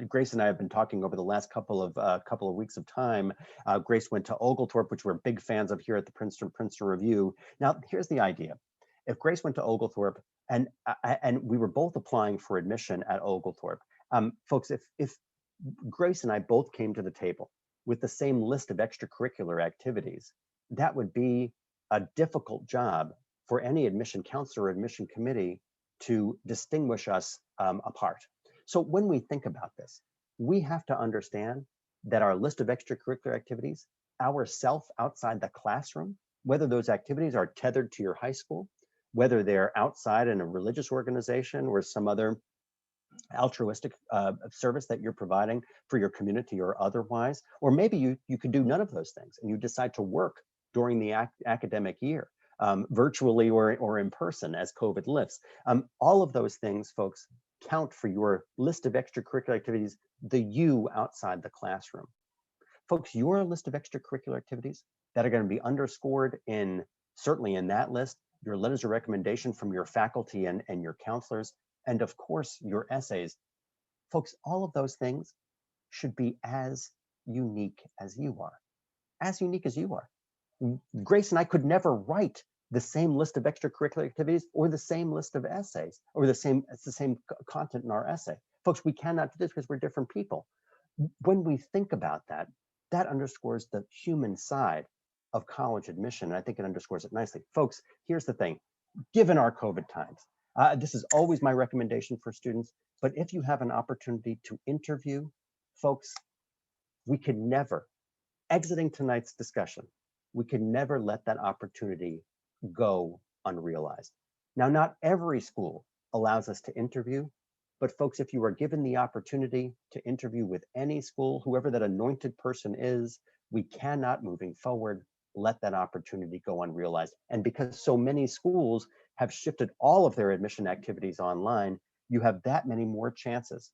Grace and I have been talking over the last couple of weeks of time. Grace went to Oglethorpe, which we're big fans of here at the Princeton Review. Now, here's the idea. If Grace went to Oglethorpe and we were both applying for admission at Oglethorpe, folks, if Grace and I both came to the table with the same list of extracurricular activities, that would be a difficult job for any admission counselor or admission committee to distinguish us apart. So when we think about this, we have to understand that our list of extracurricular activities, our self outside the classroom, whether those activities are tethered to your high school, whether they're outside in a religious organization or some other altruistic service that you're providing for your community or otherwise, or maybe you could do none of those things and you decide to work during the academic year, virtually or in person as COVID lifts. All of those things, folks, count for your list of extracurricular activities, the you outside the classroom. Folks, your list of extracurricular activities that are going to be underscored certainly in that list, your letters of recommendation from your faculty and your counselors, and of course, your essays. Folks, all of those things should be as unique as you are. As unique as you are. Grace and I could never write the same list of extracurricular activities or the same list of essays or the same content in our essay. Folks, we cannot do this because we're different people. When we think about that, that underscores the human side of college admission. And I think it underscores it nicely. Folks, here's the thing. Given our COVID times, this is always my recommendation for students, but if you have an opportunity to interview, folks, we could never, exiting tonight's discussion, we could never let that opportunity go unrealized. Now, not every school allows us to interview, but folks, if you are given the opportunity to interview with any school, whoever that anointed person is, we cannot, moving forward, let that opportunity go unrealized. And because so many schools have shifted all of their admission activities online, you have that many more chances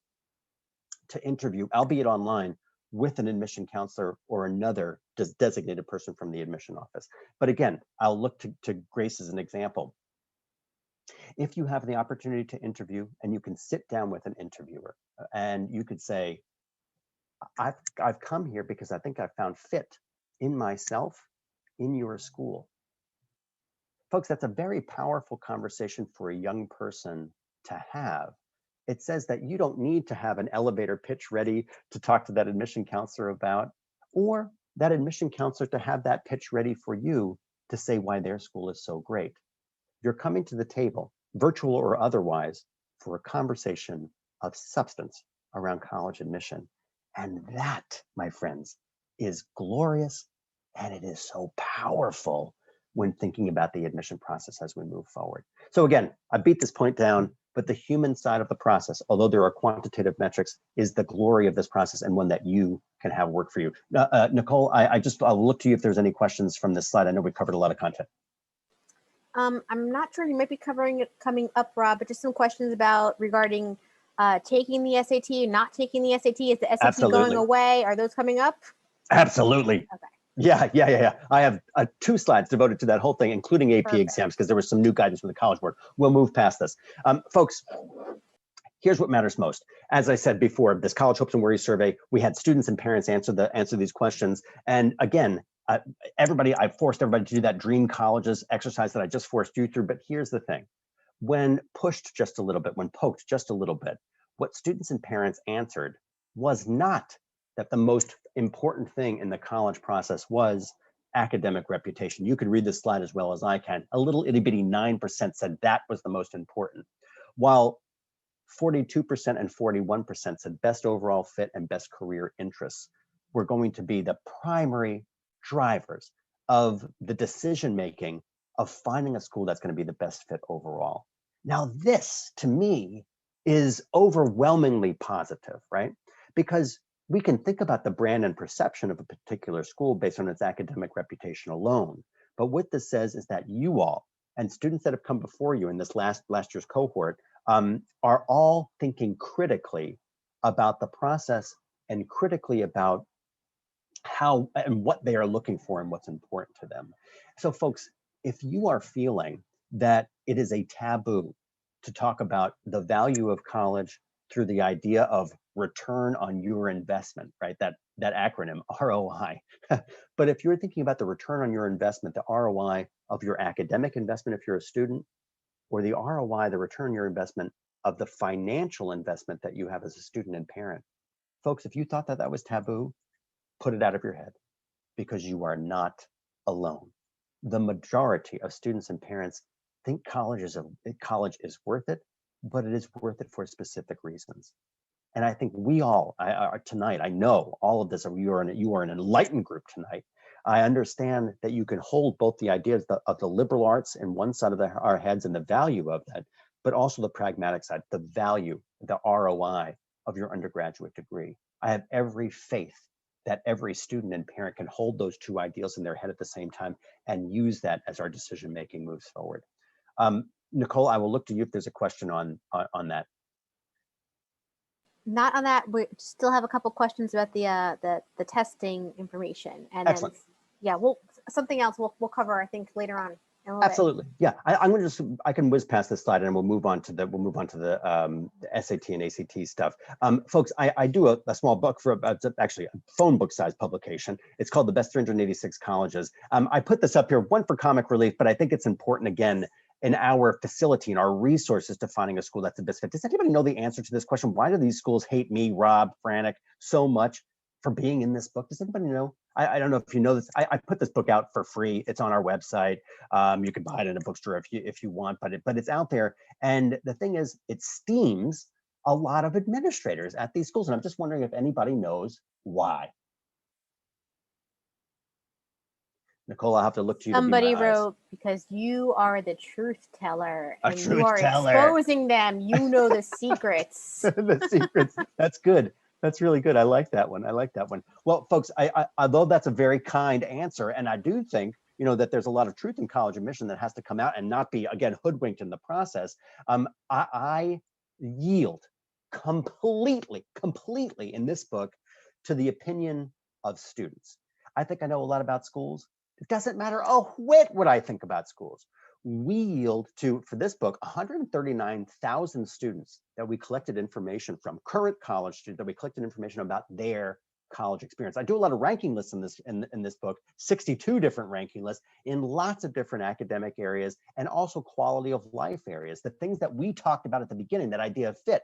to interview, albeit online, with an admission counselor or another designated person from the admission office. But again, I'll look to Grace as an example. If you have the opportunity to interview and you can sit down with an interviewer and you could say, I've come here because I think I found fit in myself, in your school. Folks, that's a very powerful conversation for a young person to have. It says that you don't need to have an elevator pitch ready to talk to that admission counselor about, or that admission counselor to have that pitch ready for you to say why their school is so great. You're coming to the table, virtual or otherwise, for a conversation of substance around college admission. And that, my friends, is glorious, and it is so powerful when thinking about the admission process as we move forward. So again, I beat this point down, but the human side of the process, although there are quantitative metrics, is the glory of this process and one that you can have work for you. Nicole, I'll look to you if there's any questions from this slide. I know we covered a lot of content. I'm not sure, you might be covering it coming up, Rob, but just some questions regarding taking the SAT and not taking the SAT. Is the SAT Absolutely. going away? Are those coming up? Absolutely. Okay. Yeah. I have 2 slides devoted to that whole thing, including AP Perfect. exams, because there was some new guidance from the College Board. We'll move past this. Folks, here's what matters most. As I said before, this College Hopes and Worries survey, we had students and parents answer these questions. And again, I've forced everybody to do that Dream Colleges exercise that I just forced you through. But here's the thing. When pushed just a little bit, when poked just a little bit, what students and parents answered was not that the most important thing in the college process was academic reputation. You could read this slide as well as I can. A little itty bitty 9% said that was the most important, while 42% and 41% said best overall fit and best career interests were going to be the primary drivers of the decision making of finding a school that's going to be the best fit overall. Now, this to me is overwhelmingly positive, right? Because we can think about the brand and perception of a particular school based on its academic reputation alone. But what this says is that you all and students that have come before you in this last year's cohort are all thinking critically about the process and critically about how and what they are looking for and what's important to them. So folks, if you are feeling that it is a taboo to talk about the value of college through the idea of return on your investment, right? That acronym ROI. But if you're thinking about the return on your investment, the ROI of your academic investment if you're a student, or the ROI, the return on your investment of the financial investment that you have as a student and parent. Folks, if you thought that that was taboo, put it out of your head, because you are not alone. The majority of students and parents think college is worth it, but it is worth it for specific reasons. And I think we all tonight, I know all of this, you are an enlightened group tonight. I understand that you can hold both the ideas of the liberal arts in one side of our heads and the value of that, but also the pragmatic side, the value, the ROI of your undergraduate degree. I have every faith that every student and parent can hold those two ideals in their head at the same time and use that as our decision-making moves forward. Nicole, I will look to you if there's a question on that. Not on that. We still have a couple questions about the testing information, and Excellent. Then yeah, something else we'll cover I think later on. Absolutely, yeah. I'm going to I can whiz past this slide and we'll move on to the SAT and ACT stuff. Folks, I do a small book for actually a phone book size publication. It's called The Best 386 Colleges. I put this up here, one for comic relief, but I think it's important again in our facility and our resources to finding a school that's the best fit. Does anybody know the answer to this question? Why do these schools hate me, Rob, Franek, so much for being in this book? Does anybody know? I don't know if you know this. I put this book out for free. It's on our website. You can buy it in a bookstore if you want, but it's out there. And the thing is, it steams a lot of administrators at these schools. And I'm just wondering if anybody knows why. Nicole, I'll have to look to you. Somebody wrote, because you are the truth teller and you are exposing them. You know the secrets. The secrets. That's good. That's really good. I like that one. I like that one. Well, folks, although that's a very kind answer, and I do think that there's a lot of truth in college admission that has to come out and not be, again, hoodwinked in the process. I yield completely in this book to the opinion of students. I think I know a lot about schools. It doesn't matter a whit what I think about schools. We yield to, for this book, 139,000 students that we collected information from, current college students that we collected information about their college experience. I do a lot of ranking lists in this book, 62 different ranking lists in lots of different academic areas and also quality of life areas, the things that we talked about at the beginning, that idea of fit,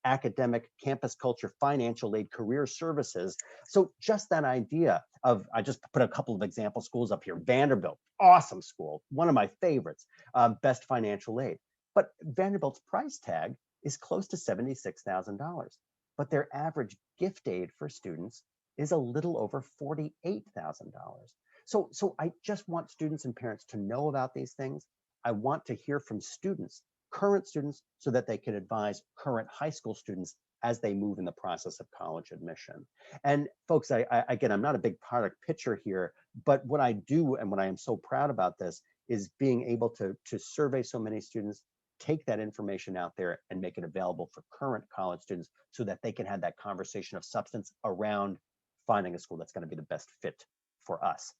academic, campus culture, financial aid, career services. So just that idea of, I just put a couple of example schools up here. Vanderbilt, awesome school, one of my favorites, best financial aid. But Vanderbilt's price tag is close to $76,000. But their average gift aid for students is a little over $48,000. So I just want students and parents to know about these things. I want to hear from students, current students, so that they can advise current high school students as they move in the process of college admission. And folks, again, I'm not a big product pitcher here, but what I do and what I am so proud about this is being able to survey so many students, take that information out there and make it available for current college students so that they can have that conversation of substance around finding a school that's going to be the best fit for us.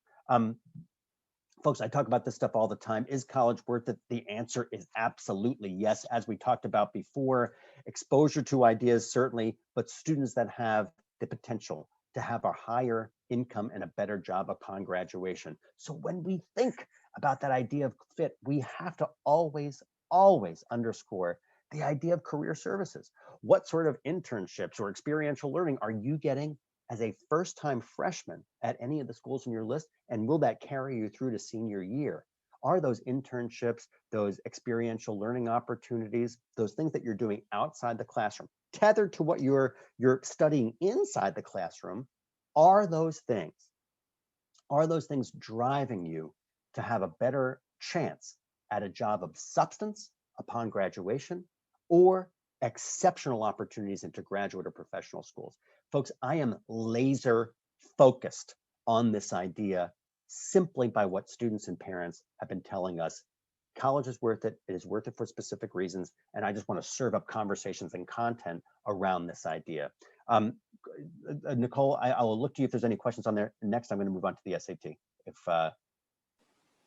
Folks, I talk about this stuff all the time. Is college worth it? The answer is absolutely yes. As we talked about before, exposure to ideas, certainly, but students that have the potential to have a higher income and a better job upon graduation. So when we think about that idea of fit, we have to always underscore The idea of career services. What sort of internships or experiential learning are you getting as a first-time freshman at any of the schools in your list? And will that carry you through to senior year? Are those internships, those experiential learning opportunities, those things that you're doing outside the classroom, tethered to what you're studying inside the classroom, are those things driving you to have a better chance at a job of substance upon graduation, or exceptional opportunities into graduate or professional schools? Folks, I am laser focused on this idea simply by what students and parents have been telling us. College is worth it. It is worth it for specific reasons. And I just want to serve up conversations and content around this idea. Nicole, I will look to you if there's any questions on there. Next, I'm going to move on to the SAT.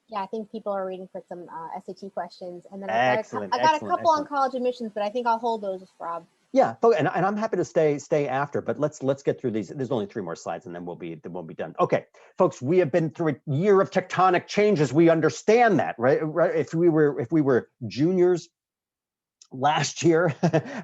Yeah, I think people are waiting for some SAT questions, and then I got a couple on college admissions, but I think I'll hold those for Rob. Yeah, and I'm happy to stay after, but let's get through these. There's only 3 more slides, and then we'll be done. Okay, folks, we have been through a year of tectonic changes. We understand that, right? If we were juniors last year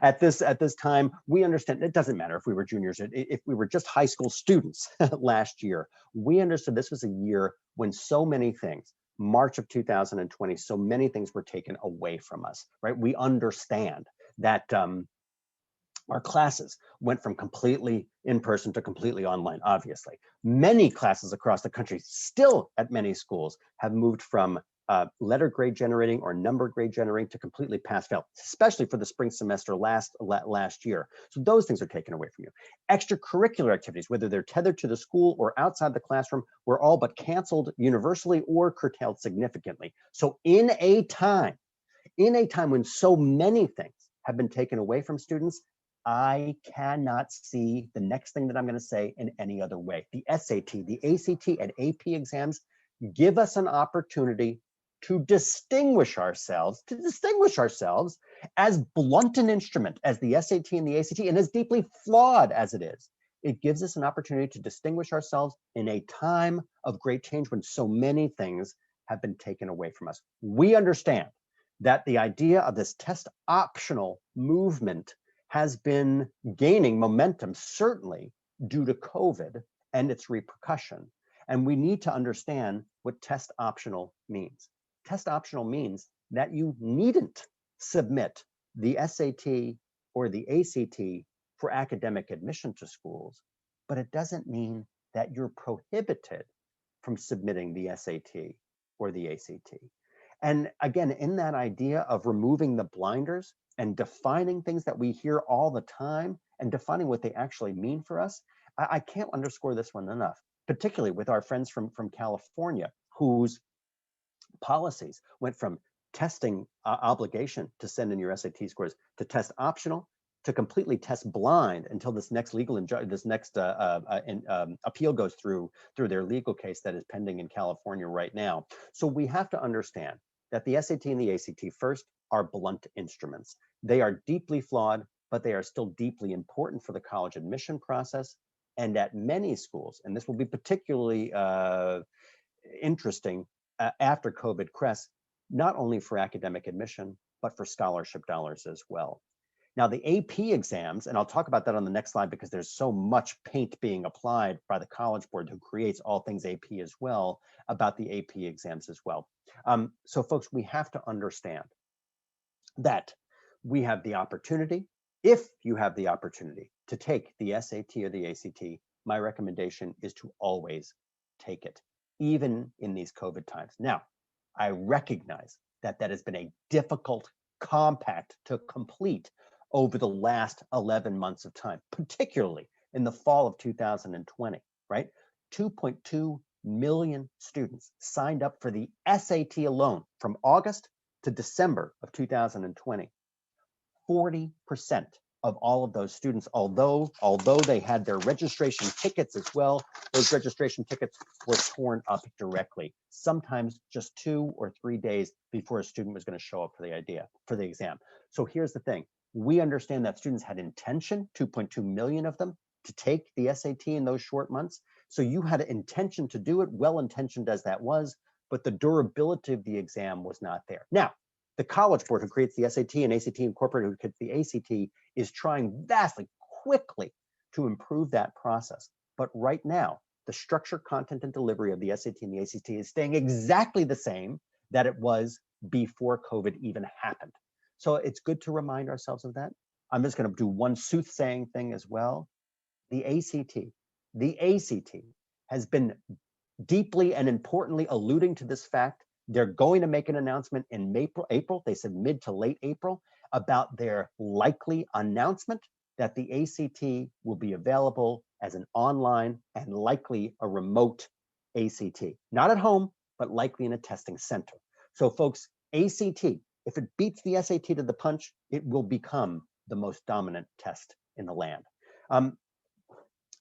at this time, we understand. It doesn't matter if we were juniors, if we were just high school students last year. We understood this was a year when so many things. March of 2020, so many things were taken away from us, right? We understand that our classes went from completely in person to completely online, obviously. Many classes across the country, still at many schools, have moved from letter grade generating or number grade generating to completely pass-fail, especially for the spring semester last year. So those things are taken away from you. Extracurricular activities, whether they're tethered to the school or outside the classroom, were all but canceled universally or curtailed significantly. So in a time when so many things have been taken away from students, I cannot see the next thing that I'm going to say in any other way. The SAT, the ACT, and AP exams give us an opportunity to distinguish ourselves as blunt an instrument as the SAT and the ACT, and as deeply flawed as it is. It gives us an opportunity to distinguish ourselves in a time of great change when so many things have been taken away from us. We understand that the idea of this test optional movement has been gaining momentum, certainly due to COVID and its repercussion. And we need to understand what test optional means. Test optional means that you needn't submit the SAT or the ACT for academic admission to schools, but it doesn't mean that you're prohibited from submitting the SAT or the ACT. And again, in that idea of removing the blinders and defining things that we hear all the time and defining what they actually mean for us, I can't underscore this one enough, particularly with our friends from California, whose policies went from testing obligation to send in your SAT scores to test optional to completely test blind until this next appeal goes through their legal case that is pending in California right now. So we have to understand that the SAT and the ACT first are blunt instruments. They are deeply flawed, but they are still deeply important for the college admission process. And at many schools, and this will be particularly interesting after COVID crests, not only for academic admission, but for scholarship dollars as well. Now, the AP exams, and I'll talk about that on the next slide because there's so much paint being applied by the College Board, who creates all things AP as well, about the AP exams as well. So folks, we have to understand that we have the opportunity, if you have the opportunity to take the SAT or the ACT, my recommendation is to always take it, even in these COVID times. Now, I recognize that that has been a difficult compact to complete over the last 11 months of time, particularly in the fall of 2020, right? 2.2 million students signed up for the SAT alone from August to December of 2020. 40% of all of those students, although they had their registration tickets as well, those registration tickets were torn up directly, sometimes just 2 or 3 days before a student was going to show up for the exam. So here's the thing. We understand that students had intention, 2.2 million of them, to take the SAT in those short months. So you had an intention to do it, well-intentioned as that was, but the durability of the exam was not there. Now, The College Board, who creates the SAT, and ACT Incorporated, who creates the ACT, is trying vastly, quickly to improve that process. But right now, the structure, content, and delivery of the SAT and the ACT is staying exactly the same that it was before COVID even happened. So it's good to remind ourselves of that. I'm just going to do one soothsaying thing as well. The ACT has been deeply and importantly alluding to this fact. They're going to make an announcement in April, they said mid to late April, about their likely announcement that the ACT will be available as an online and likely a remote ACT. Not at home, but likely in a testing center. So folks, ACT, if it beats the SAT to the punch, it will become the most dominant test in the land.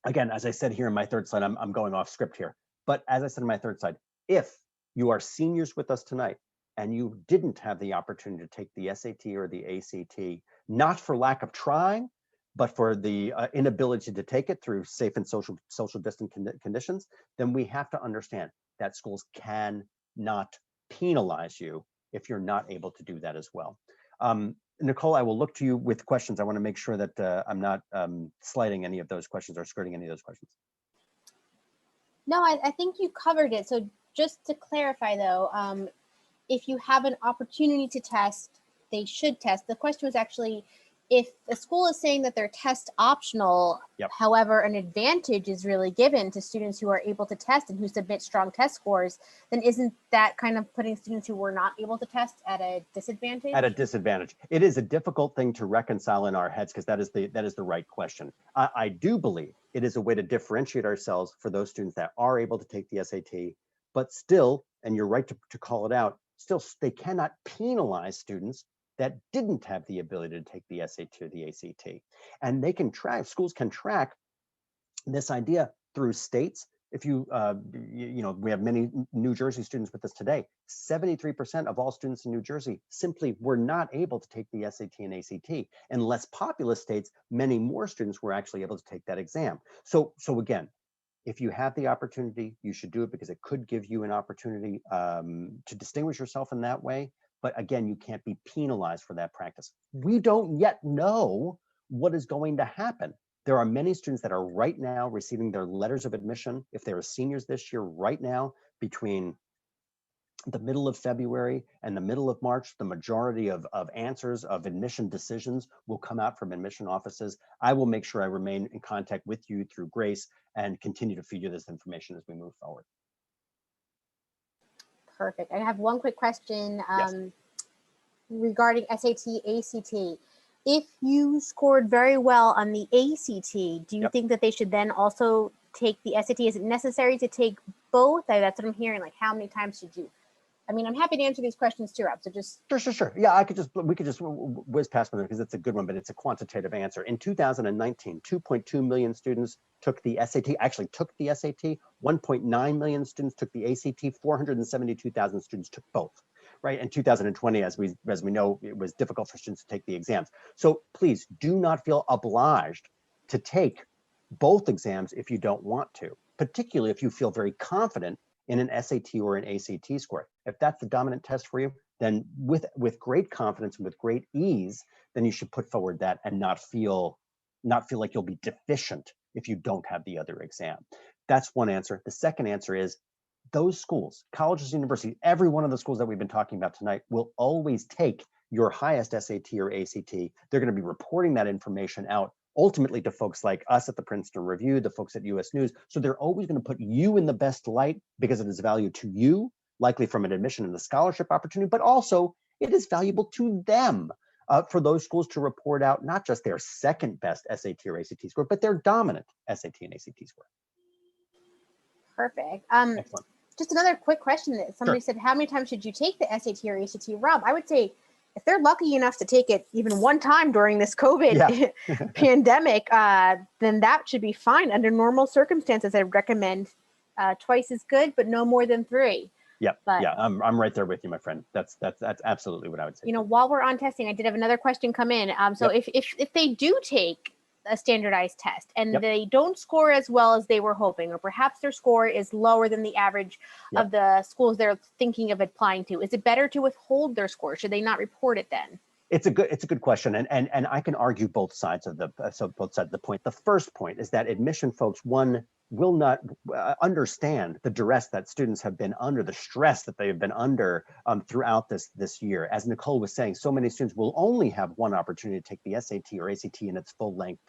Again, as I said here in my third slide, I'm going off script here, but as I said in my third slide, if you are seniors with us tonight and you didn't have the opportunity to take the SAT or the ACT, not for lack of trying, but for the inability to take it through safe and social distant conditions, then we have to understand that schools cannot penalize you if you're not able to do that as well. Nicole, I will look to you with questions. I want to make sure that I'm not slighting any of those questions or skirting any of those questions. No, I think you covered it. So just to clarify though, if you have an opportunity to test, they should test. The question was actually, if the school is saying that they're test optional, Yep. However, an advantage is really given to students who are able to test and who submit strong test scores, then isn't that kind of putting students who were not able to test at a disadvantage? At a disadvantage. It is a difficult thing to reconcile in our heads because that is the right question. I do believe it is a way to differentiate ourselves for those students that are able to take the SAT, but still, and you're right to call it out, still they cannot penalize students that didn't have the ability to take the SAT or the ACT. And they can track, schools can track this idea through states. If you know, we have many New Jersey students with us today. 73% of all students in New Jersey simply were not able to take the SAT and ACT. In less populous states, many more students were actually able to take that exam. So again, if you have the opportunity, you should do it because it could give you an opportunity to distinguish yourself in that way. But again, you can't be penalized for that practice. We don't yet know what is going to happen. There are many students that are right now receiving their letters of admission, if they are seniors this year, right now, between the middle of February and the middle of March, the majority of answers of admission decisions will come out from admission offices. I will make sure I remain in contact with you through Grace and continue to feed you this information as we move forward. Perfect. I have one quick question Yes. regarding SAT, ACT. If you scored very well on the ACT, do you Yep. think that they should then also take the SAT? Is it necessary to take both? That's what I'm hearing. Like, how many times should you? I mean, I'm happy to answer these questions too, Rob. So just Sure. Yeah, we could just whiz past them because it's a good one, but it's a quantitative answer. In 2019, 2.2 million students took the SAT, actually took the SAT. 1.9 million students took the ACT. 472,000 students took both. Right. In 2020, as we know, it was difficult for students to take the exams. So please do not feel obliged to take both exams if you don't want to, particularly if you feel very confident in an SAT or an ACT score. If that's the dominant test for you, then with great confidence and with great ease, then you should put forward that and not feel like you'll be deficient if you don't have the other exam. That's one answer. The second answer is those schools, colleges, universities, every one of the schools that we've been talking about tonight will always take your highest SAT or ACT. They're going to be reporting that information out ultimately to folks like us at the Princeton Review, the folks at US News. So they're always going to put you in the best light because it is value to you, likely from an admission and a scholarship opportunity, but also it is valuable to them for those schools to report out not just their second best SAT or ACT score, but their dominant SAT and ACT score. perfect. Excellent. Just another quick question that somebody said, how many times should you take the SAT or ACT? Rob, I would say if they're lucky enough to take it even one time during this COVID pandemic, then that should be fine. Under normal circumstances, I recommend twice is good, but no more than 3. Yep. But, yeah, I'm right there with you, my friend. That's absolutely what I would say. You know, while we're on testing, I did have another question come in. So if they do take a standardized test and Yep. they don't score as well as they were hoping, or perhaps their score is lower than the average Yep. of the schools they're thinking of applying to, is it better to withhold their score? Should they not report it then? It's a good question, and I can argue both sides of the point. The first point is that admission folks, one, will not understand the duress that students have been under, the stress that they have been under throughout this year. As Nicole was saying, so many students will only have one opportunity to take the SAT or ACT in its full length,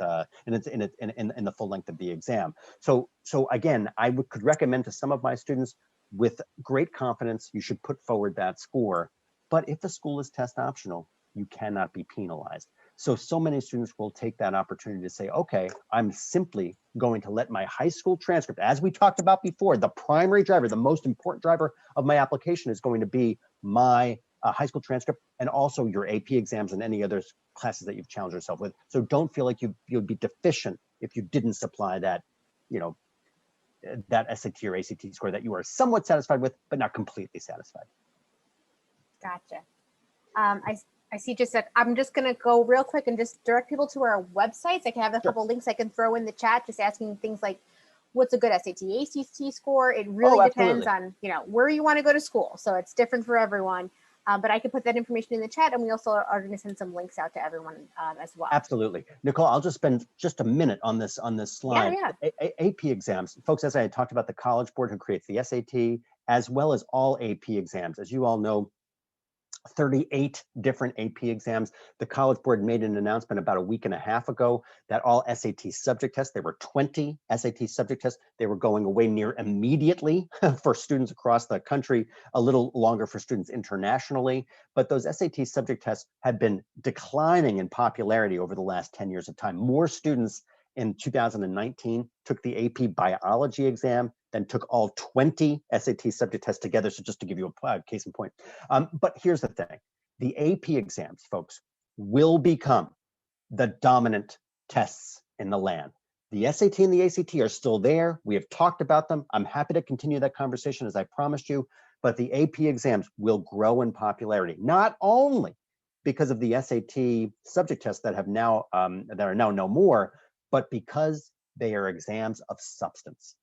in the full length of the exam. So again, I could recommend to some of my students with great confidence, you should put forward that score. But if the school is test optional, you cannot be penalized. So many students will take that opportunity to say, okay, I'm simply going to let my high school transcript, as we talked about before, the primary driver, the most important driver of my application is going to be my high school transcript and also your AP exams and any other classes that you've challenged yourself with. So don't feel like you'd be deficient if you didn't supply that, that SAT or ACT score that you are somewhat satisfied with, but not completely satisfied. Gotcha. I see I'm just going to go real quick and just direct people to our websites. I can have a couple links I can throw in the chat, just asking things like, what's a good SAT, ACT score? It really depends on, where you want to go to school. So it's different for everyone. But I can put that information in the chat, and we also are going to send some links out to everyone as well. Absolutely. Nicole, I'll just spend just a minute on this slide. Yeah. AP exams, folks, as I had talked about, the College Board who creates the SAT, as well as all AP exams. As you all know, 38 different AP exams. The College Board made an announcement about a week and a half ago that all SAT subject tests, there were 20 SAT subject tests, they were going away near immediately for students across the country, a little longer for students internationally. But those SAT subject tests had been declining in popularity over the last 10 years of time. More students in 2019 took the AP biology exam, then took all 20 SAT subject tests together. So just to give you a case in point. But here's the thing, the AP exams, folks, will become the dominant tests in the land. The SAT and the ACT are still there. We have talked about them. I'm happy to continue that conversation as I promised you, but the AP exams will grow in popularity, not only because of the SAT subject tests that have now, that are now no more, but because they are exams of substance.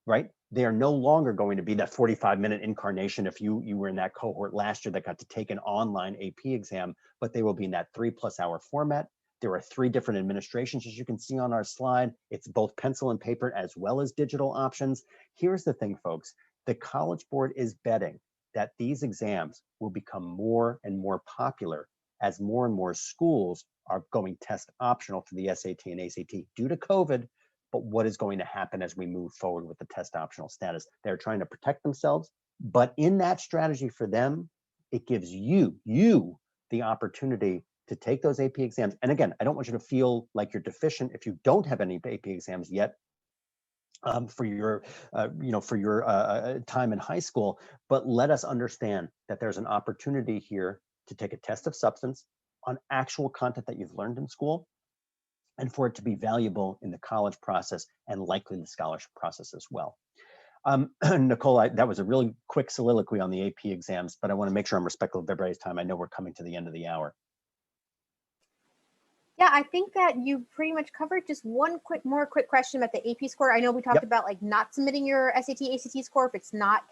Right? They are no longer going to be that 45-minute incarnation if you were in that cohort last year that got to take an online AP exam, but they will be in that 3+ hour format. There are 3 different administrations, as you can see on our slide. It's both pencil and paper as well as digital options. Here's the thing, folks. The College Board is betting that these exams will become more and more popular as more and more schools are going test optional for the SAT and ACT due to COVID. But what is going to happen as we move forward with the test optional status? They're trying to protect themselves, but in that strategy for them, it gives you the opportunity to take those AP exams. And again, I don't want you to feel like you're deficient if you don't have any AP exams yet for your, time in high school, but let us understand that there's an opportunity here to take a test of substance on actual content that you've learned in school, and for it to be valuable in the college process and likely the scholarship process as well. Nicole, that was a really quick soliloquy on the AP exams, but I want to make sure I'm respectful of everybody's time. I know we're coming to the end of the hour. Yeah, I think that you pretty much covered. Just one more quick question about the AP score. I know we talked about like not submitting your SAT, ACT score if it's not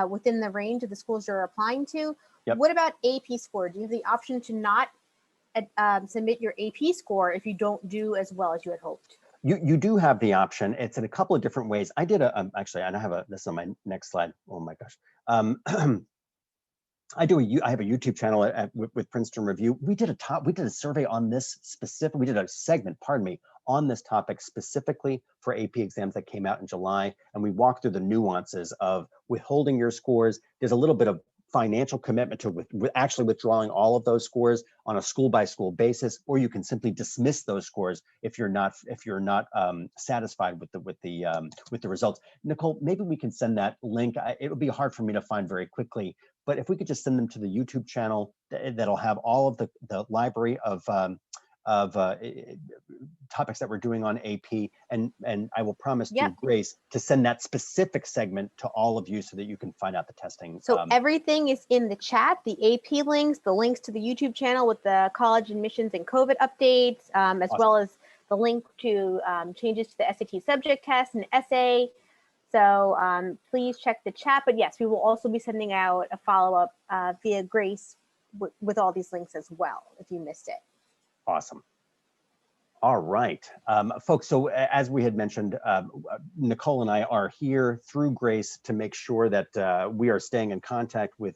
within the range of the schools you're applying to. What about AP score? Do you have the option to not submit your AP score if you don't do as well as you had hoped? You do have the option. It's in a couple of different ways. I did actually, and I have this on my next slide. Oh my gosh. I have a YouTube channel with Princeton Review. We did a survey on this specific, we did a segment, pardon me, on this topic specifically for AP exams that came out in July. And we walked through the nuances of withholding your scores. There's a little bit of financial commitment to actually withdrawing all of those scores on a school by school basis, or you can simply dismiss those scores if you're not satisfied with the results. Nicole, maybe we can send that link. It would be hard for me to find very quickly, but if we could just send them to the YouTube channel, that'll have all of the library of topics that we're doing on AP, and I will promise you, Grace, to send that specific segment to all of you so that you can find out the testing. So everything is in the chat, the AP links, the links to the YouTube channel with the college admissions and COVID updates, as well as the link to changes to the SAT subject test and essay. So please check the chat. But yes, we will also be sending out a follow-up via Grace with all these links as well, if you missed it. Awesome. All right, folks, so as we had mentioned, Nicole and I are here through Grace to make sure that we are staying in contact with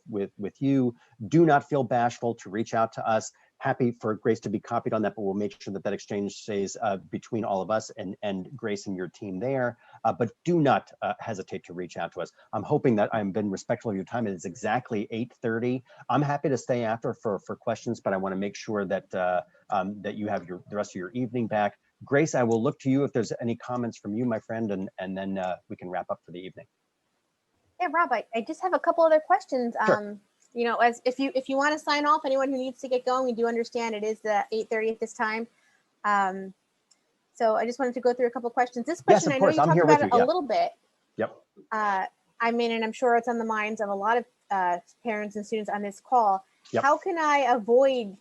you. Do not feel bashful to reach out to us. Happy for Grace to be copied on that, but we'll make sure that that exchange stays between all of us and Grace and your team there. But do not hesitate to reach out to us. I'm hoping that I've been respectful of your time. It is exactly 8:30. I'm happy to stay after for questions, but I want to make sure that that you have the rest of your evening back. Grace, I will look to you if there's any comments from you, my friend, and then we can wrap up for the evening. Yeah, Rob, I just have a couple other questions. Sure. You know, as if you want to sign off, anyone who needs to get going, we do understand it is the 8:30 at this time. So I just wanted to go through a couple questions. This question, Yes, of I know course. you I'm talked here about with it you. a little bit. Yep. I mean, and I'm sure it's on the minds of a lot of parents and students on this call. Yep. How can I avoid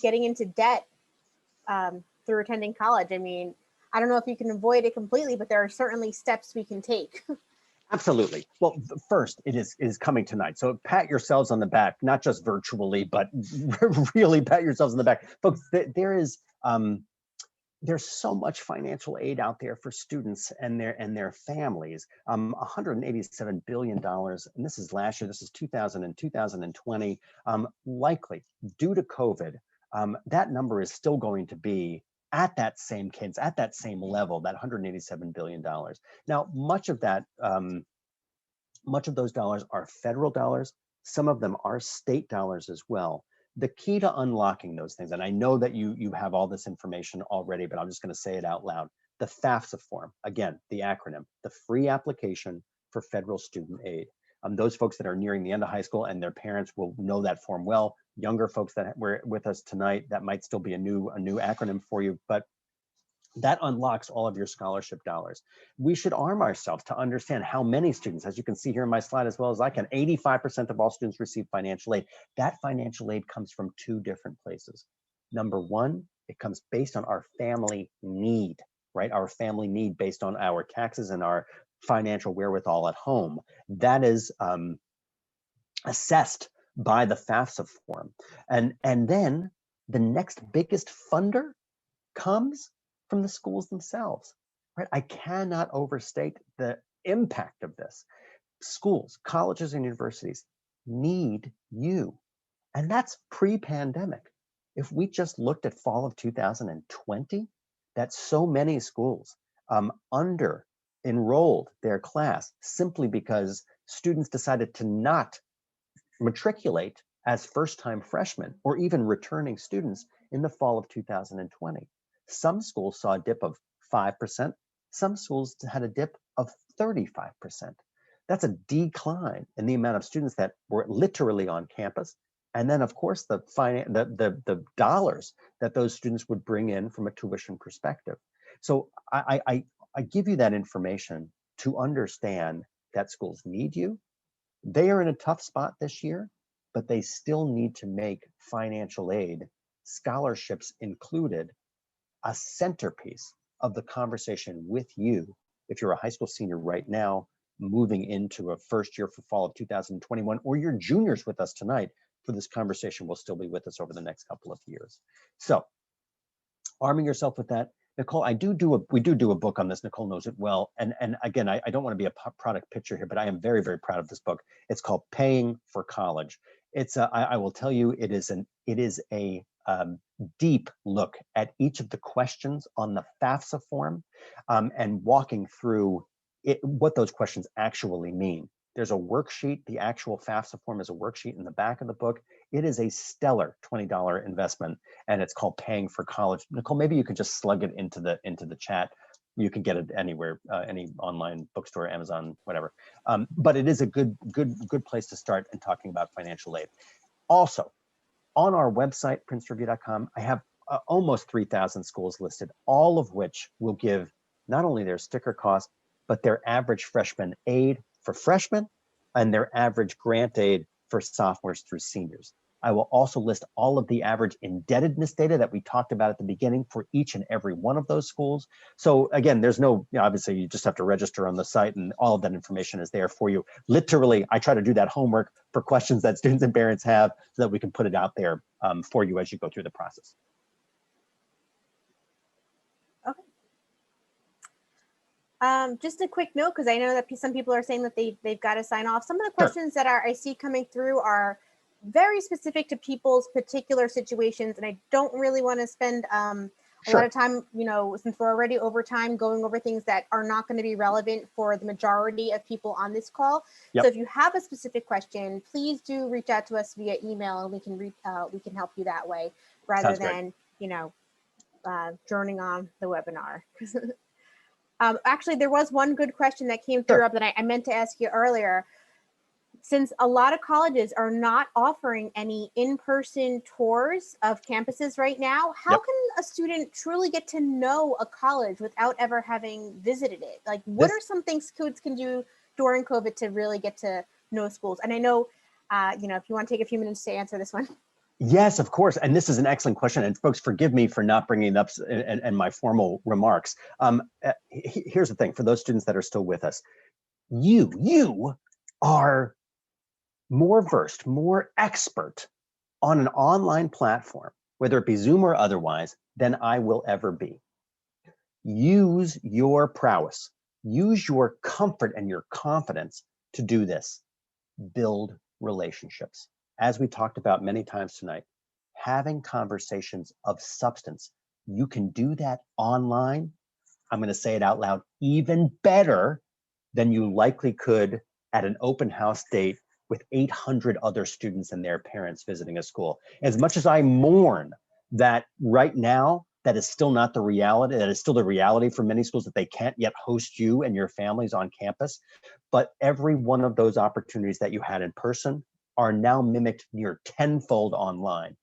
getting into debt through attending college? I mean, I don't know if you can avoid it completely, but there are certainly steps we can take. Absolutely. Well, first, it is coming tonight. So pat yourselves on the back, not just virtually, but really pat yourselves on the back. Folks, there's so much financial aid out there for students and their families. $187 billion, and this is last year, this is 2000 and 2020. Likely, due to COVID, that number is still going to be at that same cadence, at that same level, that $187 billion. Now, much of those dollars are federal dollars. Some of them are state dollars as well. The key to unlocking those things, and I know that you have all this information already, but I'm just going to say it out loud. The FAFSA form, again, the acronym, the free application for federal student aid. Those folks that are nearing the end of high school and their parents will know that form well. Younger folks that were with us tonight, that might still be a new acronym for you, but that unlocks all of your scholarship dollars. We should arm ourselves to understand how many students, as you can see here in my slide as well as I can, 85% of all students receive financial aid. That financial aid comes from two different places. Number one, it comes based on our family need, right? Our family need based on our taxes and our financial wherewithal at home. That is assessed by the FAFSA form. And then the next biggest funder comes from the schools themselves, right? I cannot overstate the impact of this. Schools, colleges, and universities need you. And that's pre-pandemic. If we just looked at fall of 2020, that so many schools under enrolled their class simply because students decided to not matriculate as first-time freshmen or even returning students in the fall of 2020. Some schools saw a dip of 5%. Some schools had a dip of 35%. That's a decline in the amount of students that were literally on campus. And then, of course, the dollars that those students would bring in from a tuition perspective. So I give you that information to understand that schools need you. They are in a tough spot this year, but they still need to make financial aid, scholarships included, a centerpiece of the conversation with you. If you're a high school senior right now, moving into a first year for fall of 2021, or you're juniors with us tonight, for this conversation will still be with us over the next couple of years. So arming yourself with that. Nicole, we do a book on this. Nicole knows it well. And again, I don't want to be a product pitcher here, but I am very, very proud of this book. It's called Paying for College. I will tell you, it is a deep look at each of the questions on the FAFSA form and walking through what those questions actually mean. There's a worksheet. The actual FAFSA form is a worksheet in the back of the book. It is a stellar $20 investment, and it's called Paying for College. Nicole, maybe you could just slug it into the chat. You can get it anywhere, any online bookstore, Amazon, whatever. But it is a good place to start in talking about financial aid. Also, on our website, princetonreview.com, I have almost 3,000 schools listed, all of which will give not only their sticker cost, but their average freshman aid for freshmen and their average grant aid for sophomores through seniors. I will also list all of the average indebtedness data that we talked about at the beginning for each and every one of those schools. So again, there's no, obviously you just have to register on the site and all of that information is there for you. Literally, I try to do that homework for questions that students and parents have so that we can put it out there for you as you go through the process. Just a quick note, because I know that some people are saying that they've got to sign off. Some of the questions that I see coming through are very specific to people's particular situations, and I don't really want to spend a lot of time, since we're already over time, going over things that are not going to be relevant for the majority of people on this call. So if you have a specific question, please do reach out to us via email, and we can help you that way, rather than joining on the webinar. Actually, there was one good question that came through up that I meant to ask you earlier. Since a lot of colleges are not offering any in-person tours of campuses right now, how can a student truly get to know a college without ever having visited it? Like, what are some things kids can do during COVID to really get to know schools? And I know, if you want to take a few minutes to answer this one. Yes, of course. And this is an excellent question. And folks, forgive me for not bringing it up in my formal remarks. Here's the thing, for those students that are still with us, you are more versed, more expert on an online platform, whether it be Zoom or otherwise, than I will ever be. Use your prowess, use your comfort and your confidence to do this. Build relationships. As we talked about many times tonight, having conversations of substance. You can do that online. I'm going to say it out loud, even better than you likely could at an open house date with 800 other students and their parents visiting a school. As much as I mourn that right now, that is still not the reality, that is still the reality for many schools, that they can't yet host you and your families on campus. But every one of those opportunities that you had in person are now mimicked near tenfold online,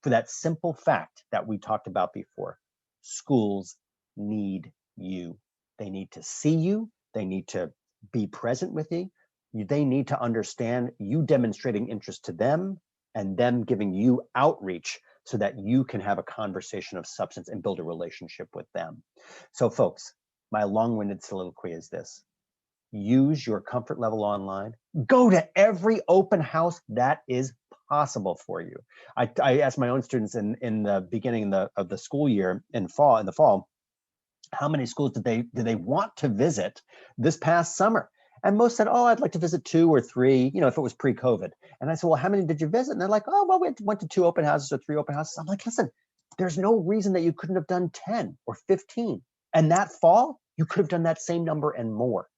for that simple fact that we talked about before. Schools need you. They need to see you. They need to be present with you. They need to understand you demonstrating interest to them and them giving you outreach so that you can have a conversation of substance and build a relationship with them. So folks, my long-winded soliloquy is this. Use your comfort level online. Go to every open house that is possible for you. I asked my own students in the beginning of the school year in the fall, how many schools did they want to visit this past summer? And most said, oh, I'd like to visit 2 or 3, if it was pre-COVID. And I said, well, how many did you visit? And they're like, oh, well, we went to 2 open houses or 3 open houses. I'm like, listen, there's no reason that you couldn't have done 10 or 15. And that fall, you could have done that same number and more.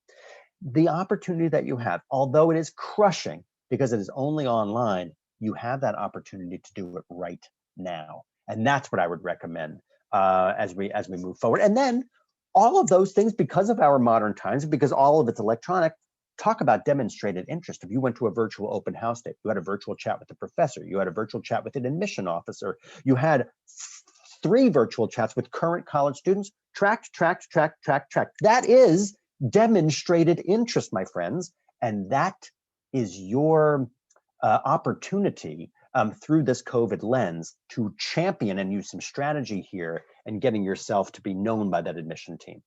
The opportunity that you have, although it is crushing because it is only online, you have that opportunity to do it right now. And that's what I would recommend as we move forward. And then all of those things, because of our modern times, because all of it's electronic, talk about demonstrated interest. If you went to a virtual open house day, you had a virtual chat with the professor, you had a virtual chat with an admission officer, you had 3 virtual chats with current college students, track. That is demonstrated interest, my friends. And that is your opportunity through this COVID lens to champion and use some strategy here and getting yourself to be known by that admission team.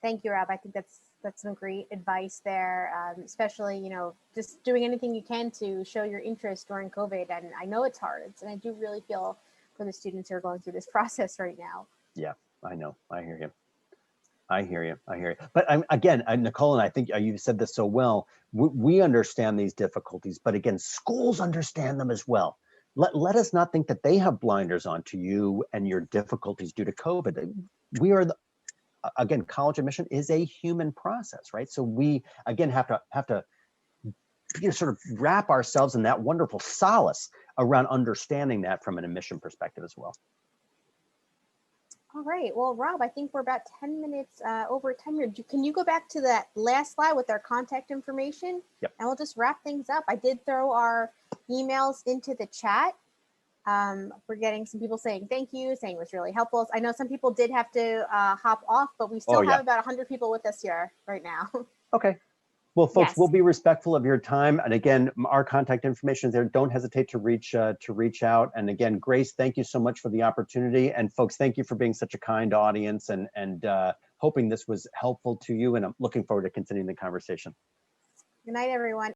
Thank you, Rob. I think that's some great advice there, especially, just doing anything you can to show your interest during COVID. And I know it's hard, and I do really feel for the students who are going through this process right now. Yeah, I know. I hear you. But again, Nicole, and I think you said this so well, we understand these difficulties, but again, schools understand them as well. Let us not think that they have blinders onto you and your difficulties due to COVID. We are, again, college admission is a human process, right? So we, again, have to sort of wrap ourselves in that wonderful solace around understanding that from an admission perspective as well. All right. Well, Rob, I think we're about 10 minutes over time here. Can you go back to that last slide with our contact information? Yep. And we'll just wrap things up. I did throw our emails into the chat. We're getting some people saying thank you, saying it was really helpful. I know some people did have to hop off, but we still have about 100 people with us here right now. Okay. Well, folks, Yes. we'll be respectful of your time. And again, our contact information is there. Don't hesitate to reach out. And again, Grace, thank you so much for the opportunity. And folks, thank you for being such a kind audience and hoping this was helpful to you. And I'm looking forward to continuing the conversation. Good night, everyone.